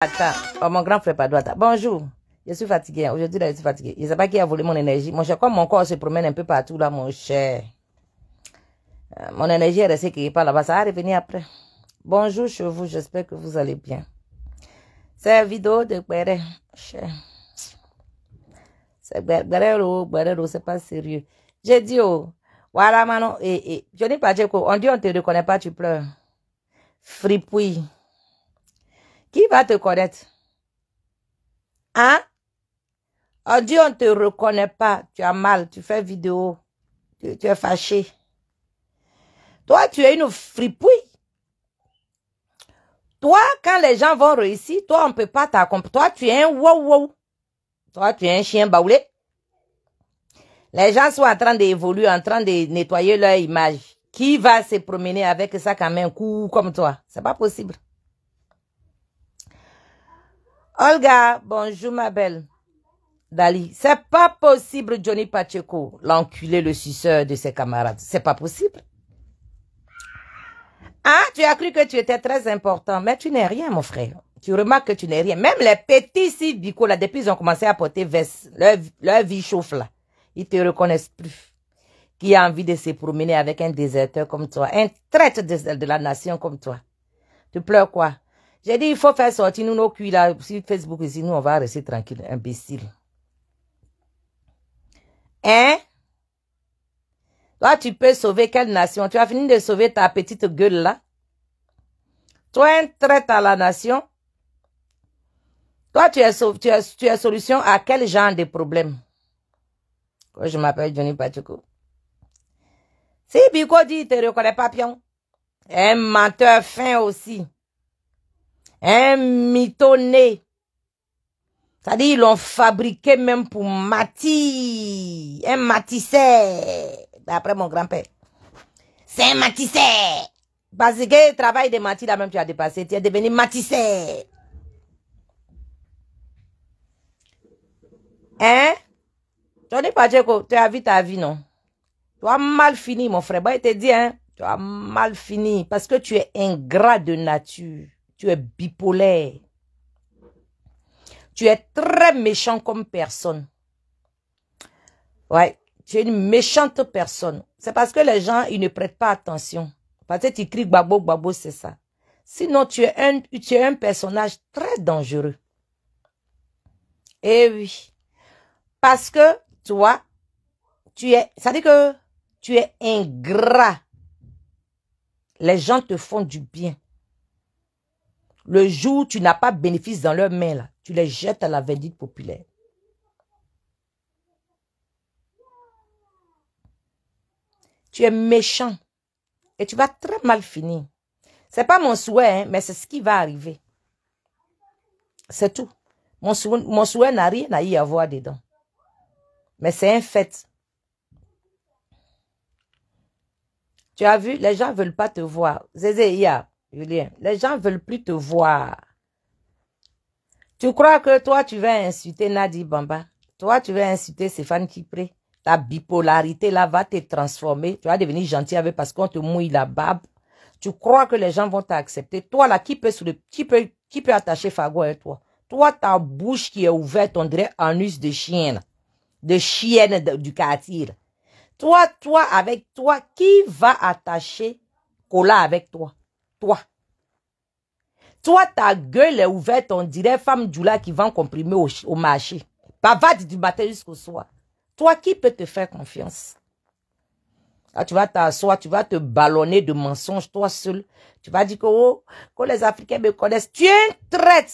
Attends, oh, mon grand frère pas droit. Bonjour, je suis fatigué. Aujourd'hui, je suis fatigué. Je ne sais pas qui a volé mon énergie. Mon cher, comme mon corps se promène un peu partout là, mon cher. Mon énergie est restée quelque part là-bas. Ça va revenir après. Bonjour chez vous, j'espère que vous allez bien. C'est une vidéo de Guerre. C'est Guerrero, c'est pas sérieux. J'ai dit, oh, voilà, Manon, Johnny Pacheco, on dit on te reconnaît pas, tu pleures. Fripouille. Qui va te connaître? Hein? On dit on te reconnaît pas, tu as mal, tu fais vidéo, tu es fâché. Toi, tu es une fripouille. Toi, quand les gens vont réussir, toi, on ne peut pas t'accompagner. Toi, tu es un wow-wow. Toi, tu es un chien baoulé. Les gens sont en train d'évoluer, en train de nettoyer leur image. Qui va se promener avec ça quand même, coup comme toi? C'est pas possible. Olga, bonjour ma belle. Dali, c'est pas possible, Johnny Pacheco, l'enculé, le suceur de ses camarades. C'est pas possible. Ah, tu as cru que tu étais très important, mais tu n'es rien, mon frère. Tu remarques que tu n'es rien. Même les petits civicots, là, depuis ils ont commencé à porter veste, leur vie chauffe là. Ils te reconnaissent plus. Qui a envie de se promener avec un déserteur comme toi, un traître de la nation comme toi. Tu pleures quoi? J'ai dit, il faut faire sortir nous nos culs là, sur Facebook ici, nous on va rester tranquille, imbécile. Hein? Toi, tu peux sauver quelle nation? Tu as fini de sauver ta petite gueule là? Toi, un traître à la nation? Toi, tu es solution à quel genre de problème? Quand je m'appelle Johnny Pacheco. Si Biko dit, il te reconnaît pas, pion. Un menteur fin aussi. Un mitonné. C'est-à-dire, ils l'ont fabriqué même pour Mati. Un matisseur. D'après mon grand-père. C'est un matisseur. Parce que le travail de Mati, là même, tu as dépassé. Tu es devenu matisseur. Hein? Johnny Pacheco, tu as vu ta vie, non? Tu as mal fini, mon frère. Bah, il te dit, hein? Tu as mal fini. Parce que tu es ingrat de nature. Tu es bipolaire. Tu es très méchant comme personne. Ouais, tu es une méchante personne. C'est parce que les gens, ils ne prêtent pas attention. Parce que tu cries babo, babo, c'est ça. Sinon, tu es un personnage très dangereux. Eh oui. Parce que toi, ça dit que tu es ingrat. Les gens te font du bien. Le jour où tu n'as pas bénéfice dans leurs mains, là, tu les jettes à la vindicte populaire. Tu es méchant. Et tu vas très mal finir. Ce n'est pas mon souhait, hein, mais c'est ce qui va arriver. C'est tout. Mon souhait n'a rien à y avoir dedans. Mais c'est un fait. Tu as vu, les gens ne veulent pas te voir. Zézé, Julien, les gens ne veulent plus te voir. Tu crois que toi, tu vas insulter Nadi Bamba? Toi, tu vas insulter Stéphane Kipré? Ta bipolarité là va te transformer. Tu vas devenir gentil avec parce qu'on te mouille la barbe. Tu crois que les gens vont t'accepter? Toi là, qui peut attacher Fago avec toi? Toi, ta bouche qui est ouverte, on dirait anus de chien, de chienne du quartier. Toi, avec toi, qui va attacher Kola avec toi? Toi. Toi, ta gueule est ouverte, on dirait femme Djoula qui vend comprimé au marché. Bavade du matin jusqu'au soir. Toi, qui peut te faire confiance? Là, tu vas t'asseoir, tu vas te ballonner de mensonges, toi seul. Tu vas dire que, oh, que les Africains me connaissent. Tu es un traître.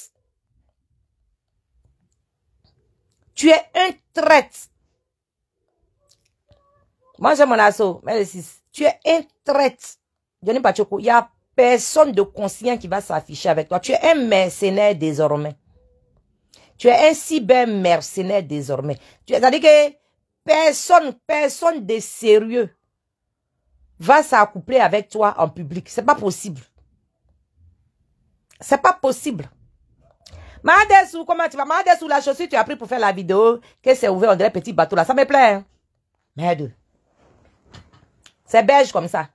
Tu es un traître. Moi, j'ai mon assaut. Tu es un traître. Johnny Pacheco, il n'y a personne de conscient qui va s'afficher avec toi. Tu es un mercenaire désormais. Tu es un cyber-mercenaire désormais. C'est-à-dire que personne de sérieux va s'accoupler avec toi en public. C'est pas possible. C'est pas possible. Madessou, comment tu vas? Madessou, la chaussure tu as pris pour faire la vidéo, que c'est ouvert, on dirait petit bateau là. Ça me plaît. Hein? Merde. C'est beige comme ça.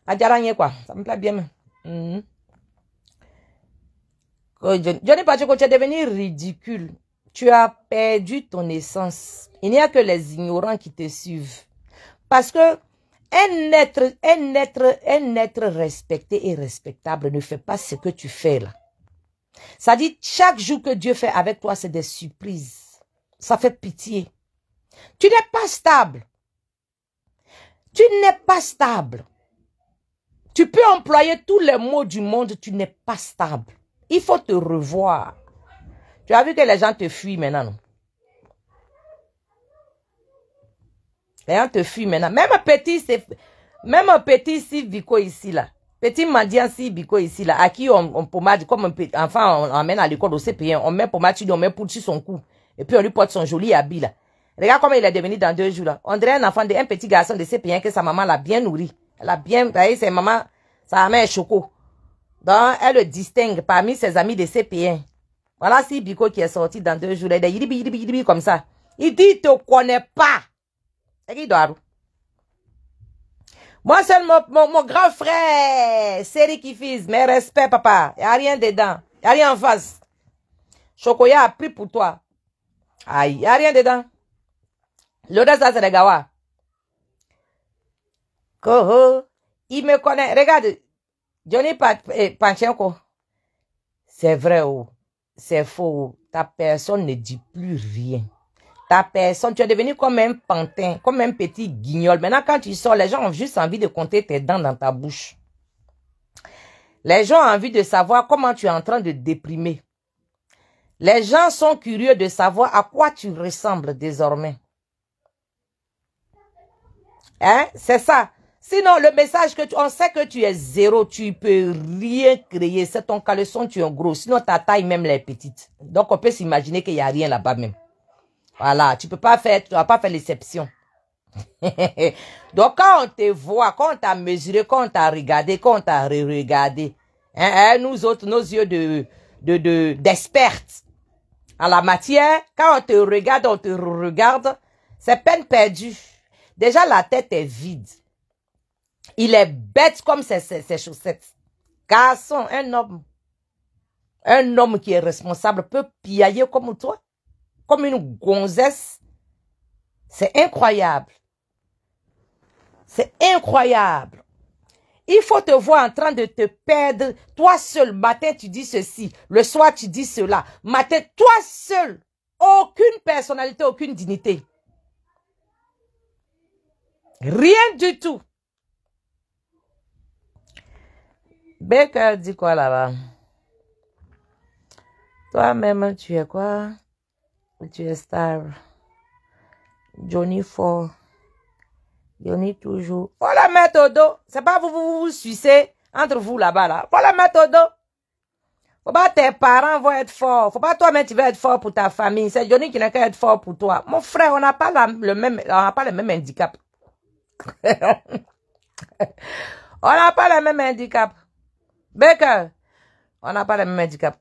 Adjaranye quoi. Ça me plaît bien. Johnny Pacheco, tu es devenu ridicule. Tu as perdu ton essence. Il n'y a que les ignorants qui te suivent. Parce que un être respecté et respectable ne fait pas ce que tu fais là. Ça dit, chaque jour que Dieu fait avec toi, c'est des surprises. Ça fait pitié. Tu n'es pas stable. Tu n'es pas stable. Tu peux employer tous les mots du monde, tu n'es pas stable. Il faut te revoir. Tu as vu que les gens te fuient maintenant, non? Les gens te fuient maintenant. Même un petit Siviko ici, là. Petit Mandian Siviko ici, là, à qui on pommade, comme un enfant, on emmène à l'école au CP1, on met pommade, on met poudre sur son cou. Et puis on lui porte son joli habit, là. Regarde comment il est devenu dans 2 jours, là. On dirait un petit garçon de CP1 que sa maman l'a bien nourri. Elle a bien, vous voyez, sa maman est choco. Donc, elle le distingue parmi ses amis de CP1. Voilà Siviko qui est sorti dans 2 jours, il est yiribi comme ça. Il dit, il te connaît pas. C'est qui doit. Moi, c'est mon grand frère, Séri Kifis, mes respects, papa. Il n'y a rien dedans. Il n'y a rien en face. Chocoya a pris pour toi. Aïe, il n'y a rien dedans. L'autre, ça, c'est le gawa. Koho, il me connaît. Regarde, Johnny Pacheco. C'est vrai, oh. C'est faux. Ta personne ne dit plus rien. Ta personne, tu es devenu comme un pantin, comme un petit guignol. Maintenant, quand tu sors, les gens ont juste envie de compter tes dents dans ta bouche. Les gens ont envie de savoir comment tu es en train de déprimer. Les gens sont curieux de savoir à quoi tu ressembles désormais. Hein? C'est ça. Sinon, le message que on sait que tu es zéro, tu peux rien créer. C'est ton caleçon, tu es gros. Sinon, ta taille même elle est petite. Donc, on peut s'imaginer qu'il n'y a rien là-bas même. Voilà, tu vas pas faire l'exception. Donc, quand on te voit, quand on t'a mesuré, quand on t'a regardé, quand on t'a re-regardé, nous autres, nos yeux d'experts en la matière, quand on te regarde, on te regarde, c'est peine perdue. Déjà, la tête est vide. Il est bête comme ses chaussettes. Garçon, un homme qui est responsable peut piailler comme toi. Comme une gonzesse. C'est incroyable. C'est incroyable. Il faut te voir en train de te perdre. Toi seul, matin tu dis ceci. Le soir tu dis cela. Matin, toi seul. Aucune personnalité, aucune dignité. Rien du tout. Baker dit quoi là-bas? Toi-même, tu es quoi? Tu es star. Johnny Ford. Johnny toujours. Faut la mettre au dos. C'est pas vous sucez entre vous là-bas là. Faut la mettre au dos. Faut pas tes parents vont être forts. Faut pas toi-même tu vas être fort pour ta famille. C'est Johnny qui n'a qu'à être fort pour toi. Mon frère, on n'a pas le même handicap. On n'a pas le même handicap. Baker, on n'a pas le même handicap.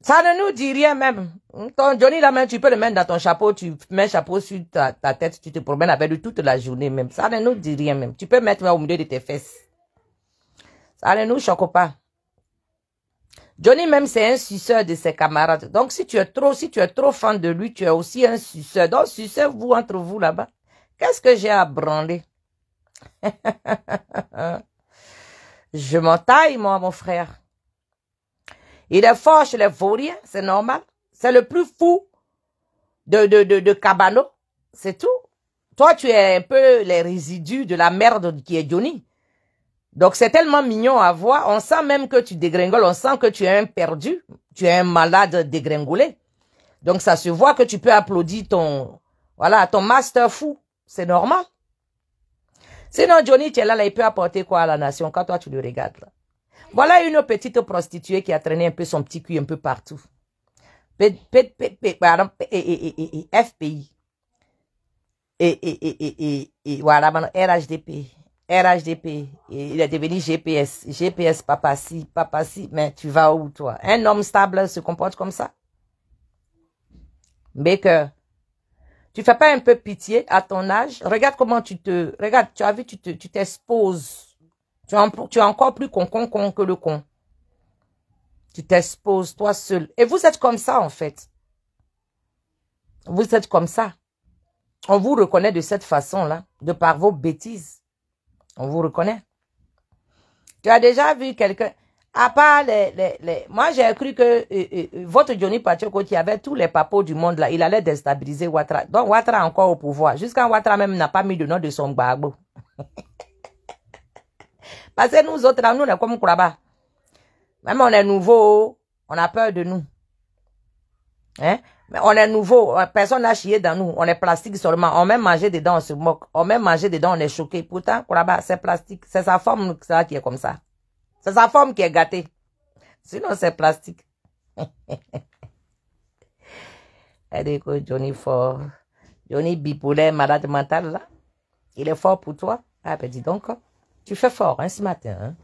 Ça ne nous dit rien même. Ton Johnny là même, tu peux le mettre dans ton chapeau, tu mets un chapeau sur ta tête, tu te promènes avec lui toute la journée même. Ça ne nous dit rien même. Tu peux mettre au milieu de tes fesses. Ça ne nous choque pas. Johnny même c'est un suceur de ses camarades. Donc si tu es trop fan de lui, tu es aussi un suceur. Donc sucez-vous entre vous là-bas. Qu'est-ce que j'ai à branler? Je m'en taille moi mon frère. Il est fort chez les vauriens, c'est normal. C'est le plus fou de Cabano. C'est tout. Toi, tu es un peu les résidus de la merde qui est Johnny. Donc, c'est tellement mignon à voir. On sent même que tu dégringoles. On sent que tu es un perdu. Tu es un malade dégringolé. Donc, ça se voit que tu peux applaudir ton master fou. C'est normal. Sinon, Johnny, tu es là, il peut apporter quoi à la nation quand toi, tu le regardes là. Voilà une petite prostituée qui a traîné un peu son petit cul un peu partout. FPI. Et voilà, maintenant, RHDP. Il est devenu GPS. GPS, papa si. Mais tu vas où, toi? Un homme stable se comporte comme ça? Baker, tu fais pas un peu pitié à ton âge? Regarde comment regarde, tu as vu, tu t'exposes. Tu es encore plus con que le con. Tu t'exposes toi seul. Et vous êtes comme ça, en fait. Vous êtes comme ça. On vous reconnaît de cette façon-là, de par vos bêtises. On vous reconnaît. Tu as déjà vu quelqu'un, à part moi j'ai cru que votre Johnny Pacheco qui avait tous les papos du monde là, il allait déstabiliser Ouattara. Donc Ouattara est encore au pouvoir. Jusqu'à Ouattara même n'a pas mis le nom de son gbagbo. Parce que nous autres là, nous on est comme Kouraba. Même on est nouveau, on a peur de nous. Hein? Mais on est nouveau, personne n'a chié dans nous, on est plastique seulement, on même manger dedans, on se moque, on même manger dedans, on est choqué. Pourtant, Kouraba, c'est plastique, c'est sa forme ça, qui est comme ça. C'est sa forme qui est gâtée. Sinon, c'est plastique. Elle Johnny fort. Johnny bipolaire, malade mental, là. Il est fort pour toi. Ah, ben dis donc, tu fais fort, hein, ce matin, hein.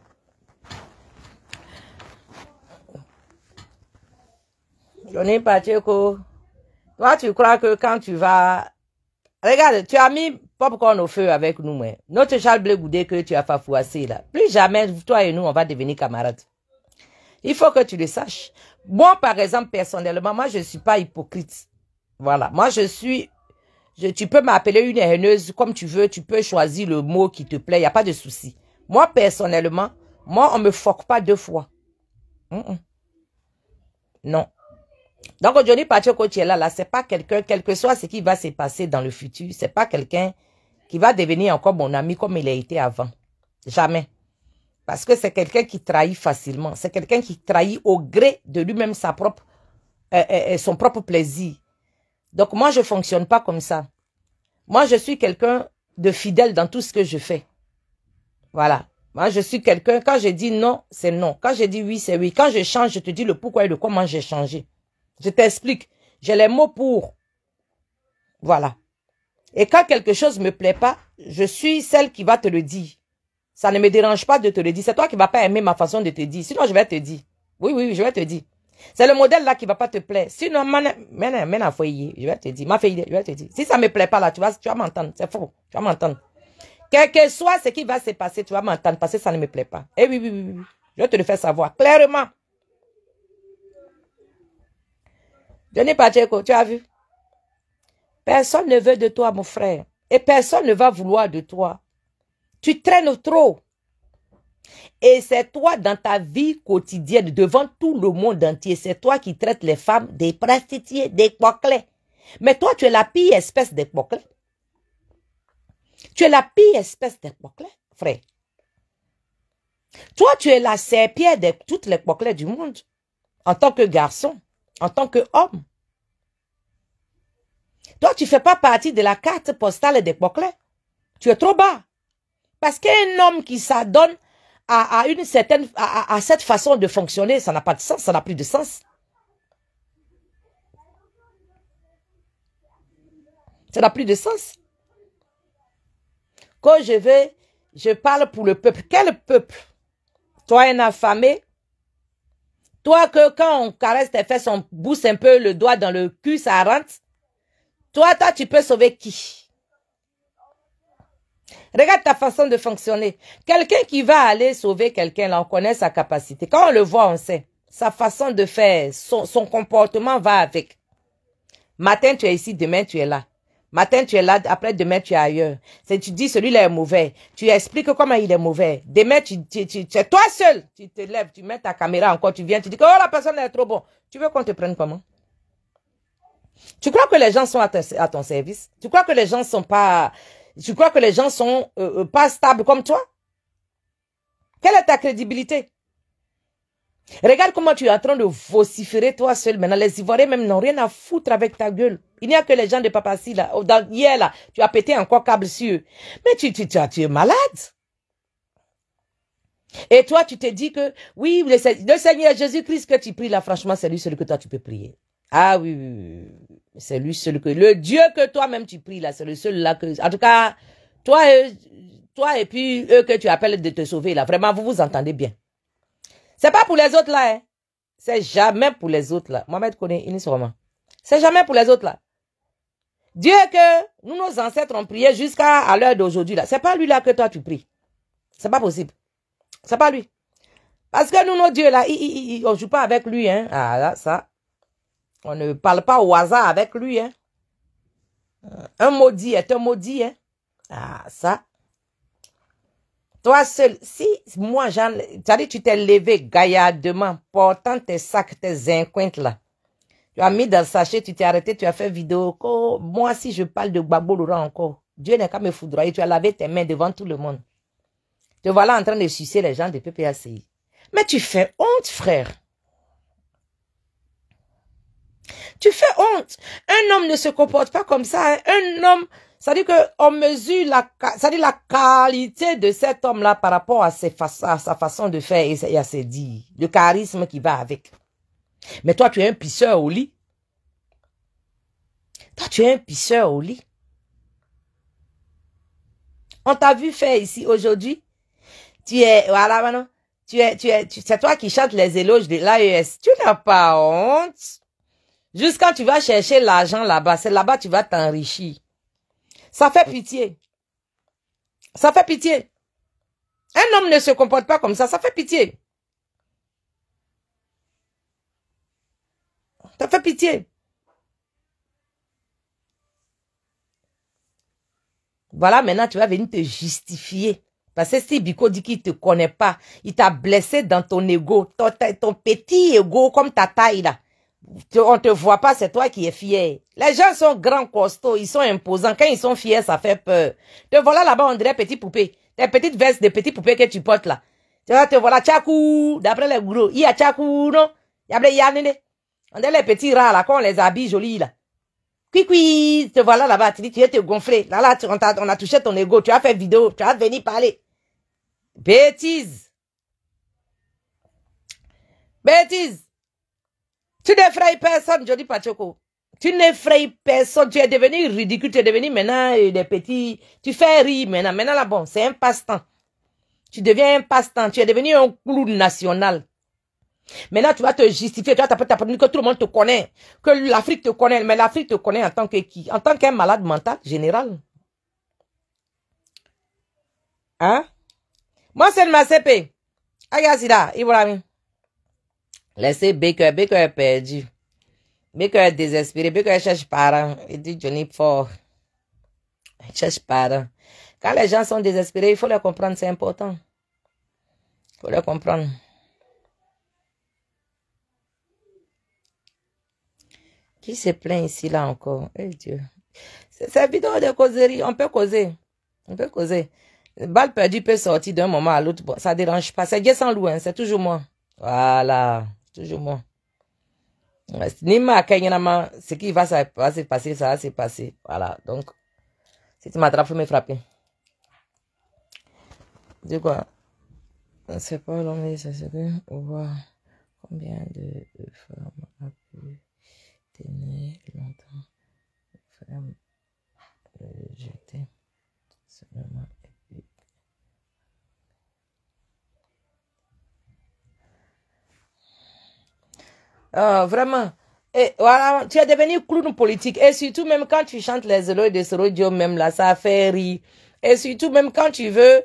Johnny Pacheco, toi, tu crois que quand tu vas... Regarde, tu as mis popcorn au feu avec nous, mais notre Charles Blé Goudé que tu as fafouassé, là. Plus jamais, toi et nous, on va devenir camarades. Il faut que tu le saches. Moi, par exemple, personnellement, moi, je ne suis pas hypocrite. Voilà. Moi, tu peux m'appeler une haineuse comme tu veux. Tu peux choisir le mot qui te plaît. Il n'y a pas de souci. Moi, personnellement, on ne me foque pas 2 fois. Non. Donc, Johnny Pacheco, tu es là, c'est pas quelqu'un, quel que soit ce qui va se passer dans le futur, c'est pas quelqu'un qui va devenir encore mon ami comme il a été avant. Jamais. Parce que c'est quelqu'un qui trahit facilement. C'est quelqu'un qui trahit au gré de lui-même son propre plaisir. Donc, moi, je fonctionne pas comme ça. Moi, je suis quelqu'un de fidèle dans tout ce que je fais. Voilà. Moi, je suis quelqu'un, quand je dis non, c'est non. Quand je dis oui, c'est oui. Quand je change, je te dis le pourquoi et le comment j'ai changé. Je t'explique. J'ai les mots pour. Voilà. Et quand quelque chose ne me plaît pas, je suis celle qui va te le dire. Ça ne me dérange pas de te le dire. C'est toi qui ne vas pas aimer ma façon de te dire. Sinon, je vais te dire. Oui, je vais te dire. C'est le modèle là qui ne va pas te plaire. Sinon, je vais te dire. Ma fille, je vais te dire. Si ça ne me plaît pas là, tu vas m'entendre. C'est faux. Tu vas m'entendre. Quel que soit ce qui va se passer, tu vas m'entendre parce que ça ne me plaît pas. Eh oui. Je vais te le faire savoir clairement. Johnny Pacheco, tu as vu? Personne ne veut de toi, mon frère. Et personne ne va vouloir de toi. Tu traînes trop. Et c'est toi dans ta vie quotidienne, devant tout le monde entier, c'est toi qui traites les femmes des prostituées, des coquelets. Mais toi, tu es la pire espèce de coquelets. Tu es la pire espèce de coquelets, frère. Toi, tu es la serpillère de toutes les coquelets du monde. En tant que garçon, en tant qu'homme. Toi, tu ne fais pas partie de la carte postale des coquelets. Tu es trop bas. Parce qu'un homme qui s'adonne à cette façon de fonctionner, ça n'a pas de sens, ça n'a plus de sens. Ça n'a plus de sens. Quand je parle pour le peuple. Quel peuple? Toi, un affamé? Toi, que quand on caresse tes fesses, on pousse un peu le doigt dans le cul, ça rentre. Toi, tu peux sauver qui? Regarde ta façon de fonctionner. Quelqu'un qui va aller sauver quelqu'un, là, on connaît sa capacité. Quand on le voit, on sait. Sa façon de faire, son comportement va avec. Matin, tu es ici, demain, tu es là. Matin, tu es là, après, demain, tu es ailleurs. Tu dis, celui-là est mauvais. Tu expliques comment il est mauvais. Demain, tu es toi seul. Tu te lèves, tu mets ta caméra encore, tu viens, tu dis que oh, la personne est trop bon. Tu veux qu'on te prenne comment? Tu crois que les gens sont à ton service? Tu crois que les gens sont pas... Tu crois que les gens sont pas stables comme toi? Quelle est ta crédibilité? Regarde comment tu es en train de vociférer toi seul. Maintenant, les Ivoiriens même n'ont rien à foutre avec ta gueule. Il n'y a que les gens de Papassi là. Hier là, tu as pété encore câble sur eux. Mais tu es malade. Et toi, tu te dis que, oui, le Seigneur Jésus-Christ que tu pries là, franchement, c'est lui seul que toi tu peux prier. Ah oui. C'est lui seul que, le Dieu que toi-même tu pries là, c'est le seul là que, en tout cas, toi et puis eux que tu appelles de te sauver là, vraiment, vous vous entendez bien. C'est pas pour les autres là, hein. C'est jamais pour les autres là. Mohamed connaît initialement. C'est jamais pour les autres là. Dieu que nous, nos ancêtres ont prié jusqu'à l'heure d'aujourd'hui là. C'est pas lui là que toi tu pries. C'est pas possible. C'est pas lui. Parce que nous, nos dieux, là, on ne joue pas avec lui, hein. Ah, là, ça. On ne parle pas au hasard avec lui, hein. Un maudit est un maudit, hein. Ah, ça. Toi seul, si moi, tu t'es levé gaillardement, portant tes sacs, tes incointes là. Tu as mis dans le sachet, tu t'es arrêté, tu as fait vidéo. Moi, si je parle de Gbagbo Laurent encore, Dieu n'est qu'à me foudroyer. Tu as lavé tes mains devant tout le monde. Te voilà en train de sucer les gens de PPACI. Mais tu fais honte, frère. Tu fais honte. Un homme ne se comporte pas comme ça. Hein. Un homme, ça dit qu'on mesure la qualité de cet homme-là par rapport à sa façon de faire et à ses dires. Le charisme qui va avec. Mais toi, tu es un pisseur au lit. Toi, tu es un pisseur au lit. On t'a vu faire ici aujourd'hui. Tu es, voilà, maintenant. C'est toi qui chantes les éloges de l'AES. Tu n'as pas honte. Juste quand tu vas chercher l'argent là-bas, c'est là-bas que tu vas t'enrichir. Ça fait pitié. Ça fait pitié. Un homme ne se comporte pas comme ça. Ça fait pitié. Ça fait pitié. Voilà, maintenant, tu vas venir te justifier. Parce que si Biko dit qu'il ne te connaît pas, il t'a blessé dans ton ego, ton petit ego comme ta taille là. On ne te voit pas, c'est toi qui es fier. Les gens sont grands, costauds, ils sont imposants. Quand ils sont fiers, ça fait peur. Te voilà là-bas, on dirait petit poupée. Tes petites vestes de petits poupées que tu portes là. Te voilà, tchakou, d'après les gros. Il y a tchakou, non? Il y a nene. On dirait les petits rats là, quand on les habille jolis là. Qui, te voilà là-bas, tu dis, tu es te gonfler. Là, on a touché ton ego, tu as fait vidéo, tu as venu parler. Bêtise. Bêtise. Tu n'effraies personne, Jody Pachoko. Tu n'effraies personne. Tu es devenu ridicule, tu es devenu maintenant des petits. Tu fais rire maintenant. Maintenant là, bon, c'est un passe-temps. Tu deviens un passe-temps. Tu es devenu un clown national. Maintenant, tu vas te justifier. Tu vas t'apprendre que tout le monde te connaît. Que l'Afrique te connaît. Mais l'Afrique te connaît en tant que qui? En tant qu'un malade mental général. Hein? Moi, c'est le MACP. Agasida, Ibrahim. Laissez Baker est perdu. Baker est désespéré. Baker cherche parents. Il dit Johnny fort. Il cherche parents. Quand les gens sont désespérés, il faut les comprendre. C'est important. Il faut les comprendre. Qui se plaint ici, là encore? Eh Dieu. C'est vidéo de causerie. On peut causer. On peut causer. Balle perdue peut sortir d'un moment à l'autre. Bon, ça ne dérange pas. C'est Dieu sans loup. Hein. C'est toujours moi. Voilà. Toujours moi. Nima Kenyama, ce qui va se passer, ça va se passer. Voilà. Donc, si tu m'attrapes, il faut me frapper. Du quoi? C'est pas long, mais ça c'est bien. On voit combien de femmes a pu tenir longtemps. Femmes jeter seulement. Vraiment. Et voilà, tu es devenu clown politique. Et surtout, même quand tu chantes les éloges de Sorodio, même là, ça fait rire. Et surtout, même quand tu veux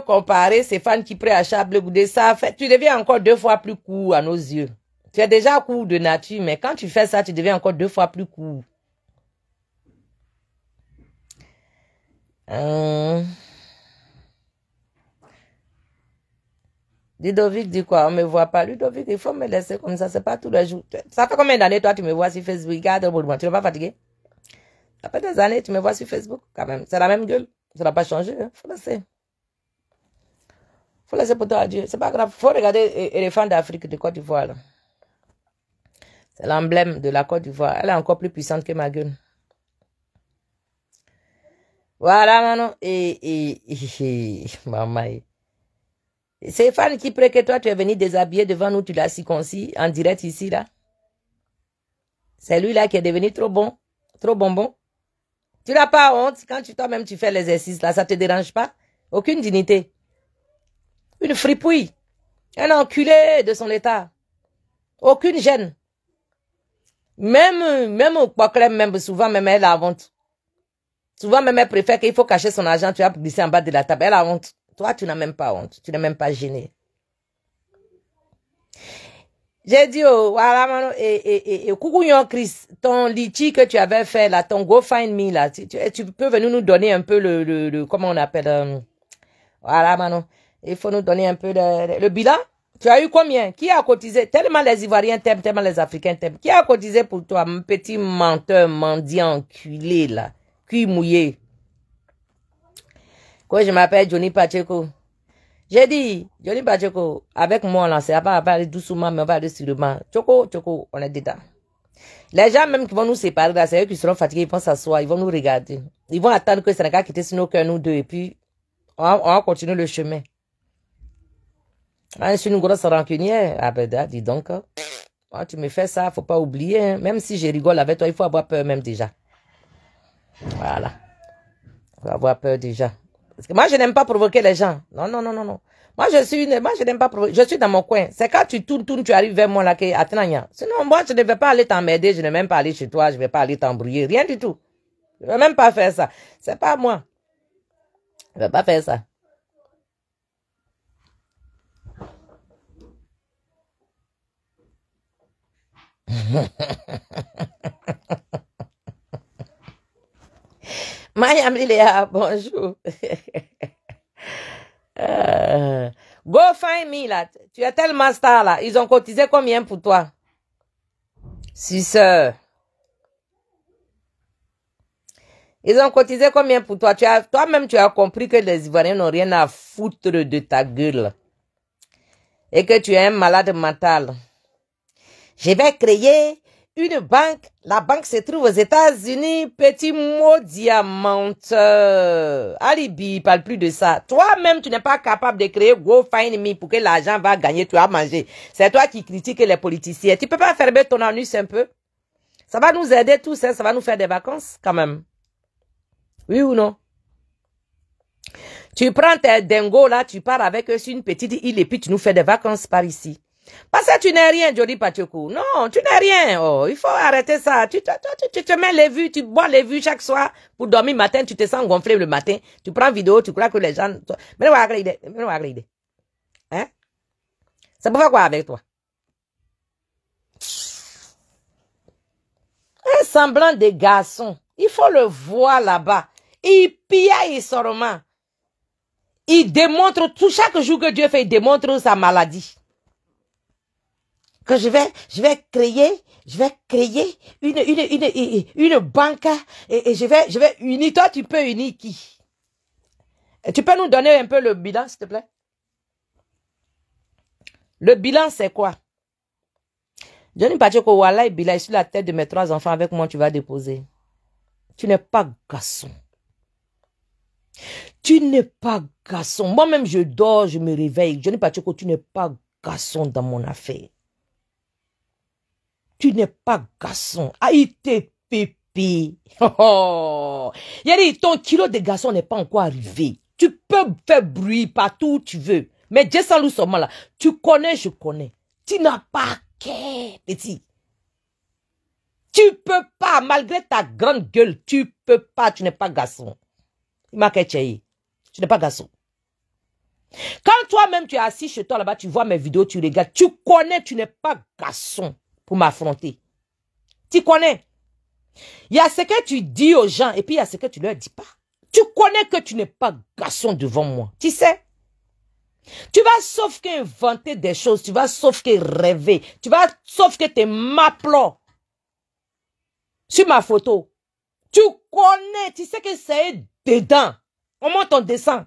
comparer ces fans qui prêtent à Chable Goudé, ça fait, tu deviens encore 2 fois plus court à nos yeux. Tu es déjà court de nature, mais quand tu fais ça, tu deviens encore 2 fois plus court. Ludovic dit quoi? On me voit pas. Ludovic, il faut me laisser comme ça. C'est pas tous les jours. Ça fait combien d'années, toi, tu me vois sur Facebook? Regarde, tu n'es pas fatigué? Ça fait des années, tu me vois sur Facebook, quand même. C'est la même gueule. Ça n'a pas changé. Hein? Faut laisser. Faut laisser pour toi à Dieu. C'est pas grave. Faut regarder Éléphant d'Afrique de Côte d'Ivoire. C'est l'emblème de la Côte d'Ivoire. Elle est encore plus puissante que ma gueule. Voilà, maintenant. Maman. C'est fan qui prie que toi, tu es venu déshabiller devant nous, tu l'as circoncis en direct ici, là. C'est lui, là, qui est devenu trop bon, trop bonbon. Tu n'as pas honte quand toi-même tu fais l'exercice, là, ça te dérange pas? Aucune dignité. Une fripouille. Un enculé de son état. Aucune gêne. Même au Poclem, même souvent, même elle a honte. Souvent, même elle préfère qu'il faut cacher son argent, tu vas glisser en bas de la table. Elle a honte. Toi, tu n'as même pas honte. Tu n'es même pas gêné. J'ai dit, oh, voilà, et coucou, Chris, ton litchi que tu avais fait, là, ton GoFundMe, là, tu peux venir nous donner un peu comment on appelle, voilà, Manon. Il faut nous donner un peu le bilan. Tu as eu combien? Qui a cotisé? Tellement les Ivoiriens t'aiment, tellement les Africains t'aiment. Qui a cotisé pour toi, mon petit menteur, mendiant, enculé, là, cuit mouillé? Quoi, je m'appelle Johnny Pacheco. J'ai dit, Johnny Pacheco, avec moi, là, c'est pas aller doucement, mais on va aller sûrement. Choco, on est dedans. Les gens même qui vont nous séparer, là, c'est eux qui seront fatigués, ils vont s'asseoir, ils vont nous regarder. Ils vont attendre que le Sénégal quitte sur nos cœurs, nous deux, et puis, on va continuer le chemin. Je suis une grosse rancunière. Ah ben, dis donc, quand tu me fais ça, faut pas oublier, hein. Même si je rigole avec toi, il faut avoir peur même déjà. Voilà. Il faut avoir peur déjà. Parce que moi, je n'aime pas provoquer les gens. Non. Moi, je n'aime pas provoquer. Je suis dans mon coin. C'est quand tu tournes, tu arrives vers moi là, que, attends, sinon, moi, je ne vais pas aller t'emmerder, je ne vais même pas aller chez toi, je ne vais pas aller t'embrouiller, rien du tout. Je ne vais même pas faire ça. C'est pas moi. Je ne vais pas faire ça. Mayam Liléa, bonjour. GoFundMe, là. Tu es tellement star, là. Ils ont cotisé combien pour toi? 6 heures. Ils ont cotisé combien pour toi? Toi-même, tu as compris que les Ivoiriens n'ont rien à foutre de ta gueule. Et que tu es un malade mental. Je vais créer une banque. La banque se trouve aux États-Unis. Petit mot diamanteur. Alibi, parle plus de ça. Toi-même, tu n'es pas capable de créer GoFundMe pour que l'argent va gagner, tu vas manger. C'est toi qui critiques les politiciens. Tu peux pas fermer ton anus un peu? Ça va nous aider tous, hein? Ça va nous faire des vacances quand même. Oui ou non? Tu prends tes dingos là, tu pars avec eux sur une petite île et puis tu nous fais des vacances par ici. Parce que tu n'es rien, Johnny Pacheco. Non, tu n'es rien. Oh, il faut arrêter ça. Tu te mets les vues, tu bois les vues chaque soir pour dormir le matin, tu te sens gonflé le matin. Tu prends vidéo, tu crois que les gens... Mais non, hein? Ça peut faire quoi avec toi? Un semblant de garçon. Il faut le voir là-bas. Il pille seulement. Il démontre tout, chaque jour que Dieu fait, il démontre sa maladie. Que je vais créer une banque et je vais unir. Toi, tu peux unir qui? Tu peux nous donner un peu le bilan, s'il te plaît? Le bilan, c'est quoi? Johnny Pacheco, voilà, bilan est sur la tête de mes 3 enfants avec moi, tu vas déposer. Tu n'es pas garçon. Tu n'es pas garçon. Moi-même, je dors, je me réveille. Johnny Pacheco, tu n'es pas garçon dans mon affaire. Tu n'es pas garçon. Ah, il t'est pépé. Oh. Yari, ton kilo de garçon n'est pas encore arrivé. Tu peux faire bruit partout où tu veux. Mais Dieu sans nous sommes là. Tu connais, je connais. Tu n'as pas qu'à, petit. Tu peux pas, malgré ta grande gueule, tu peux pas, tu n'es pas garçon. Il m'a tu n'es pas garçon. Quand toi-même tu es assis chez toi là-bas, tu vois mes vidéos, tu regardes, tu connais, tu n'es pas garçon pour m'affronter. Tu connais. Il y a ce que tu dis aux gens et puis il y a ce que tu leur dis pas. Tu connais que tu n'es pas garçon devant moi. Tu sais. Tu vas sauf qu'inventer des choses, tu vas sauf que rêver, tu vas sauf que te m'appelant sur ma photo. Tu connais, tu sais que c'est dedans. On monte, on descend.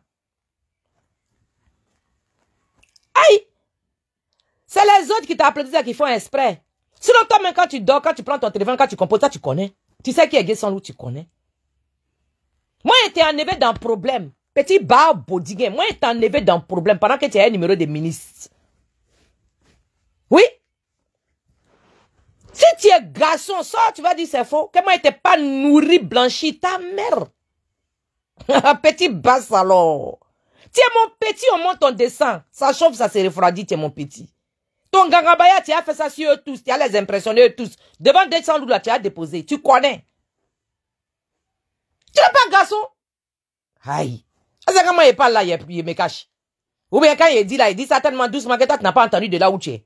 Aïe! C'est les autres qui t'applaudissent qui font exprès. Sinon, toi-même, quand tu dors, quand tu prends ton téléphone, quand tu composes, ça, tu connais. Tu sais qui est Guessant Lou, tu connais. Moi, j'étais enlevé dans le problème. Petit bar bodiguin. Moi, j'étais enlevé dans le problème pendant que tu as un numéro de ministre. Oui? Si tu es garçon, ça, tu vas dire c'est faux. Que moi, j'étais pas nourri, blanchi, ta mère. Petit basse alors. Tu es mon petit, on monte, on descend. Ça chauffe, ça se refroidit, tu es mon petit. Ton gangabaya, tu as fait ça sur eux tous. Tu as les impressionner eux tous. Devant 200 loups là, tu as déposé. Tu connais. Tu n'es pas garçon. Aïe. C'est comment il parle là, il me cache. Ou bien quand il dit là, il dit ça tellement doucement que toi, tu n'as pas entendu de là où tu es.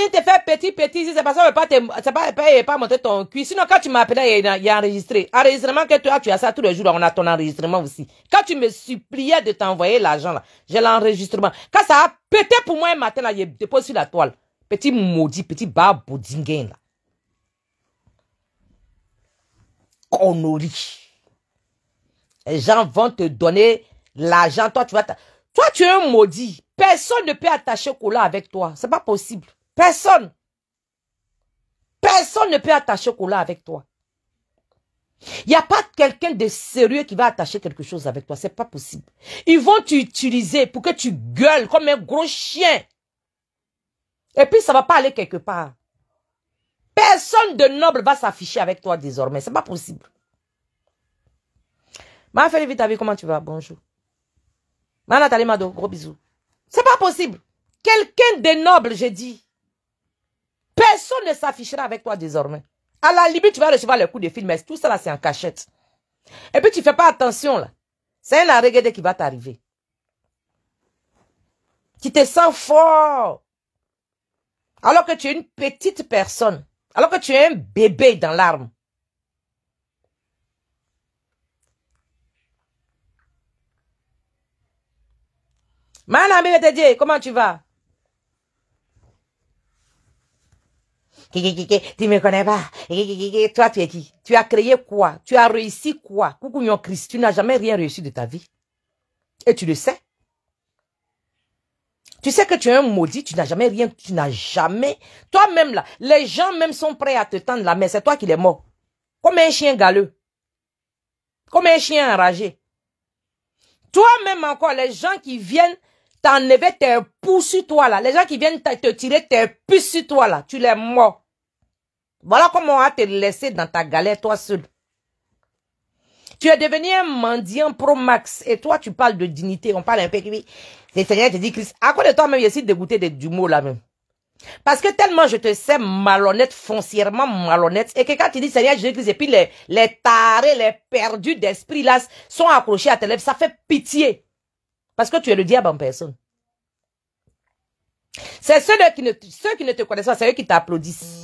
viens te faire petit, c'est parce que pas montrer ton cul. Sinon, quand tu m'appelais, il y a enregistré. Enregistrement que toi, tu as ça tous les jours, on a ton enregistrement aussi. Quand tu me suppliais de t'envoyer l'argent, là, j'ai l'enregistrement. Quand ça a pété pour moi un matin, là, il dépose sur la toile. Petit maudit, petit baboudinguin, là. Connerie. Les gens vont te donner l'argent. Toi, tu es un maudit. Personne ne peut attacher Kola avec toi. C'est pas possible. Personne. Personne ne peut attacher Kola avec toi. Il n'y a pas quelqu'un de sérieux qui va attacher quelque chose avec toi. C'est pas possible. Ils vont t'utiliser pour que tu gueules comme un gros chien. Et puis, ça va pas aller quelque part. Personne de noble va s'afficher avec toi désormais. C'est pas possible. Ma Félix, vite, comment tu vas? Bonjour. Ma Nathalie Mado, gros bisous. C'est pas possible. Quelqu'un de noble, j'ai dit. Personne ne s'affichera avec toi désormais. À la limite, tu vas recevoir les coups de fil, mais tout ça là, c'est en cachette. Et puis, tu fais pas attention là. C'est un arrêt qui va t'arriver. Tu te sens fort. Alors que tu es une petite personne. Alors que tu es un bébé dans l'arme. Manami, je te dis, comment tu vas? Tu me connais pas. Toi, tu es qui? Tu as créé quoi? Tu as réussi quoi? Coucou, Christ, tu n'as jamais rien réussi de ta vie. Et tu le sais. Tu sais que tu es un maudit, tu n'as jamais rien, tu n'as jamais... Toi-même là, les gens même sont prêts à te tendre la main, c'est toi qui les mords. Comme un chien galeux. Comme un chien enragé. Toi-même encore, les gens qui viennent t'enlever tes pouces sur toi là, les gens qui viennent te tirer tes puces sur toi là, tu les mords. Voilà comment on va te laisser dans ta galère toi seul. Tu es devenu un mendiant pro max et toi tu parles de dignité, on parle un peu. Le Seigneur te dit Christ, à quoi de toi-même je suis dégoûté du mot là même. Parce que tellement je te sais malhonnête, foncièrement malhonnête, et que quand tu dis Seigneur Jésus-Christ, et puis les tarés, les perdus d'esprit là sont accrochés à tes lèvres, ça fait pitié. Parce que tu es le diable en personne. C'est ceux qui ne te connaissent pas, c'est eux qui t'applaudissent.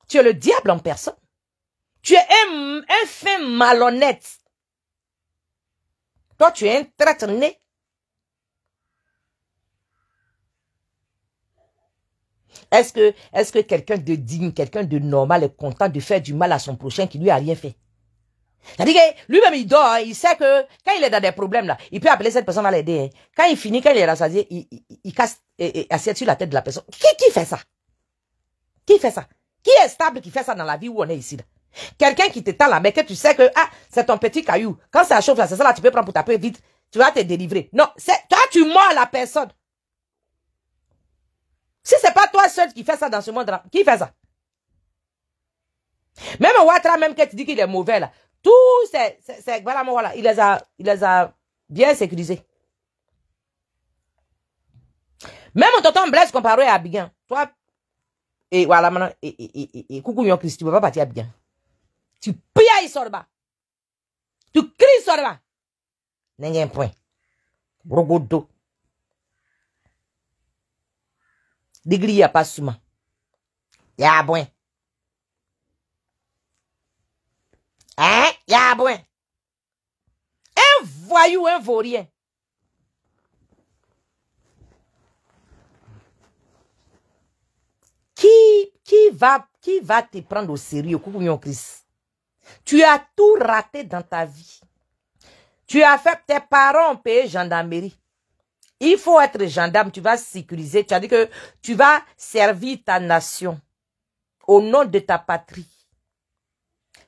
Tu es le diable en personne. Tu es un fin malhonnête. Toi, tu es un traître né. Est-ce que quelqu'un de digne, quelqu'un de normal est content de faire du mal à son prochain qui lui a rien fait? C'est-à-dire que lui-même, il dort, hein, il sait que quand il est dans des problèmes, là, il peut appeler cette personne à l'aider. Hein. Quand il finit, quand il est rassasié, il casse et assiette sur la tête de la personne. Qui fait ça? Qui fait ça? Qui est stable qui fait ça dans la vie où on est ici? Quelqu'un qui te tend la main, que tu sais que c'est ton petit caillou. Quand ça chauffe, c'est ça là, tu peux prendre pour taper vite. Tu vas te délivrer. Non, toi, tu mords la personne. Si c'est pas toi seul qui fait ça dans ce monde-là, qui fait ça? Même Ouattara, même que tu dis qu'il est mauvais là, tout voilà, il les a bien sécurisés. Même tonton Blaise comparé à Abidjan, toi, et voilà maintenant, et coucou yon Christ, tu ne peux pas partir à Abidjan. Tu piailles sur le bas. Tu cries sur le bas. N'est-ce un point. Brogodo. Digli y a pas souvent. Y'a bon. Hein? Y'a bon. Un voyou, un vaurien. Qui va te prendre au sérieux, Coucou Christ? Tu as tout raté dans ta vie. Tu as fait tes parents payer gendarmerie. Il faut être gendarme, tu vas sécuriser. Tu as dit que tu vas servir ta nation au nom de ta patrie.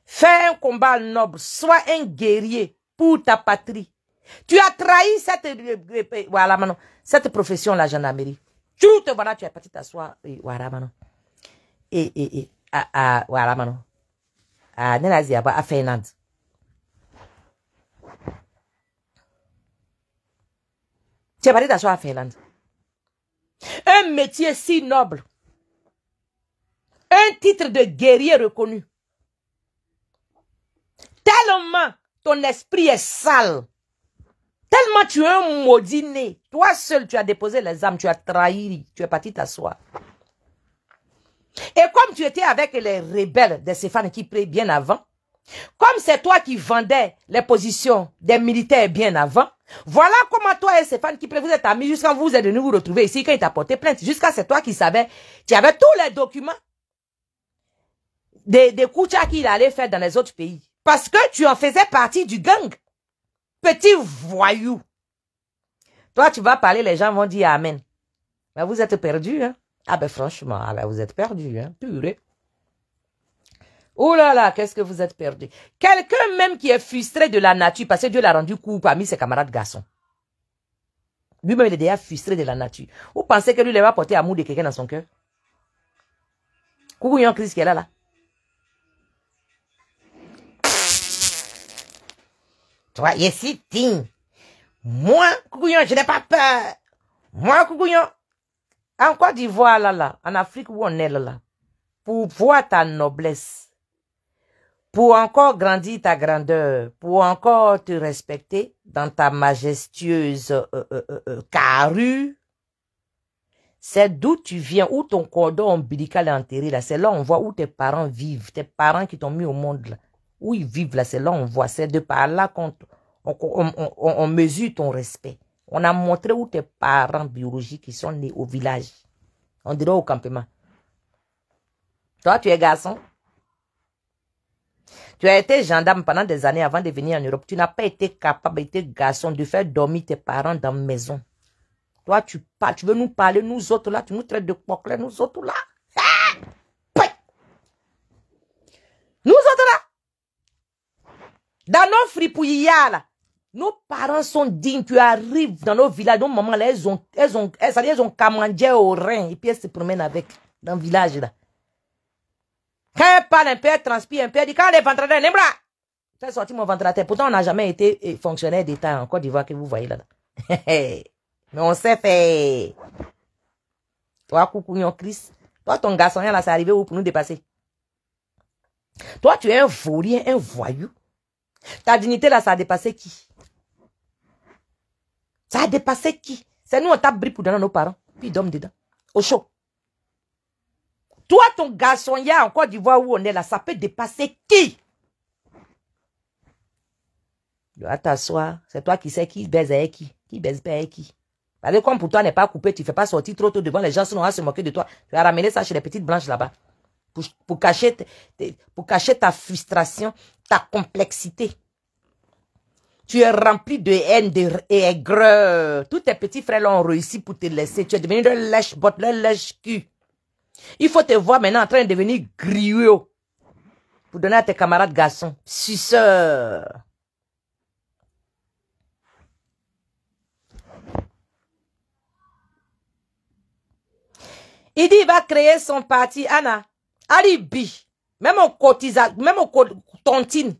Fais un combat noble, sois un guerrier pour ta patrie. Tu as trahi cette profession, la gendarmerie. Tout te voilà, tu es parti t'asseoir. Voilà, maintenant. Voilà, maintenant. À Finlande. Tu es parti t'asseoir à Finlande. Un métier si noble. Un titre de guerrier reconnu. Tellement ton esprit est sale. Tellement tu es un maudit né. Toi seul, tu as déposé les armes, tu as trahi, tu es parti t'asseoir. Et comme tu étais avec les rebelles de Stéphane qui prient bien avant, comme c'est toi qui vendais les positions des militaires bien avant, voilà comment toi et Stéphane qui vous êtes amis jusqu'à vous êtes venus vous retrouver ici quand il t'a porté plainte. Jusqu'à c'est toi qui savais, tu avais tous les documents des Koucha qu'il allait faire dans les autres pays. Parce que tu en faisais partie du gang. Petit voyou. Toi, tu vas parler, les gens vont dire Amen. Mais vous êtes perdus, hein? Ah ben franchement, ah ben vous êtes perdus, hein? Purée. Oh là là, qu'est-ce que vous êtes perdus. Quelqu'un même qui est frustré de la nature, parce que Dieu l'a rendu court parmi ses camarades garçons. Lui-même, il est déjà frustré de la nature. Vous pensez que lui, il va porter amour de quelqu'un dans son cœur? Coucou, yon Christ qui est là, là. Toi, ici, ting. Moi, Koukouyon, je n'ai pas peur. Moi, Koukouyon. En Côte d'Ivoire, là, en Afrique où on est, là, pour voir ta noblesse, pour encore grandir ta grandeur, pour encore te respecter dans ta majestueuse carrure, c'est d'où tu viens, où ton cordon ombilical est enterré, là. C'est là on voit où tes parents vivent, tes parents qui t'ont mis au monde, là. Où ils vivent, là, c'est là on voit. C'est de par là qu'on mesure ton respect. On a montré où tes parents biologiques sont nés au village. On dirait au campement. Toi, tu es garçon. Tu as été gendarme pendant des années avant de venir en Europe. Tu n'as pas été capable, été garçon, de faire dormir tes parents dans la maison. Toi, tu veux nous parler, nous autres là, tu nous traites de coquelets, nous autres là. Nous autres là. Dans nos fripouillas là. Nos parents sont dignes, tu arrives dans nos villages, nos mamans là, elles ont camandé au rein, et puis elles se promènent avec, dans le village là. Quand elle parle un peu, elle transpire un peu, elle dit, quand les ventrateurs, Nembra, fais sortir mon ventrateur. Pourtant, on n'a jamais été fonctionnaire d'État en Côte d'Ivoire que vous voyez là. Mais on sait faire. Toi, coucou, yon Christ. Toi, ton garçon là, c'est arrivé où pour nous dépasser? Toi, tu es un vaurien, un voyou. Ta dignité là, ça a dépassé qui? Ça a dépassé qui? C'est nous, on tape bris pour donner à nos parents. Puis ils dorment dedans. Au chaud. Toi, ton garçon, il y a en Côte d'Ivoire où on est là, ça peut dépasser qui? Tu vas t'asseoir. C'est toi qui sais qui baise avec qui? Qui baise pas avec qui? Parce que comme pour toi n'est pas coupé, tu ne fais pas sortir trop tôt devant les gens, sinon on va se moquer de toi. Tu vas ramener ça chez les petites blanches là-bas. Pour cacher ta frustration, ta complexité. Tu es rempli de haine et aigreur. Tous tes petits frères l'ont réussi pour te laisser. Tu es devenu le lèche-botte, le lèche-cul. Il faut te voir maintenant en train de devenir griot. Pour donner à tes camarades garçons. Suceur. Il dit il va créer son parti. Anna. Alibi. Même au cotisation, même au tontine.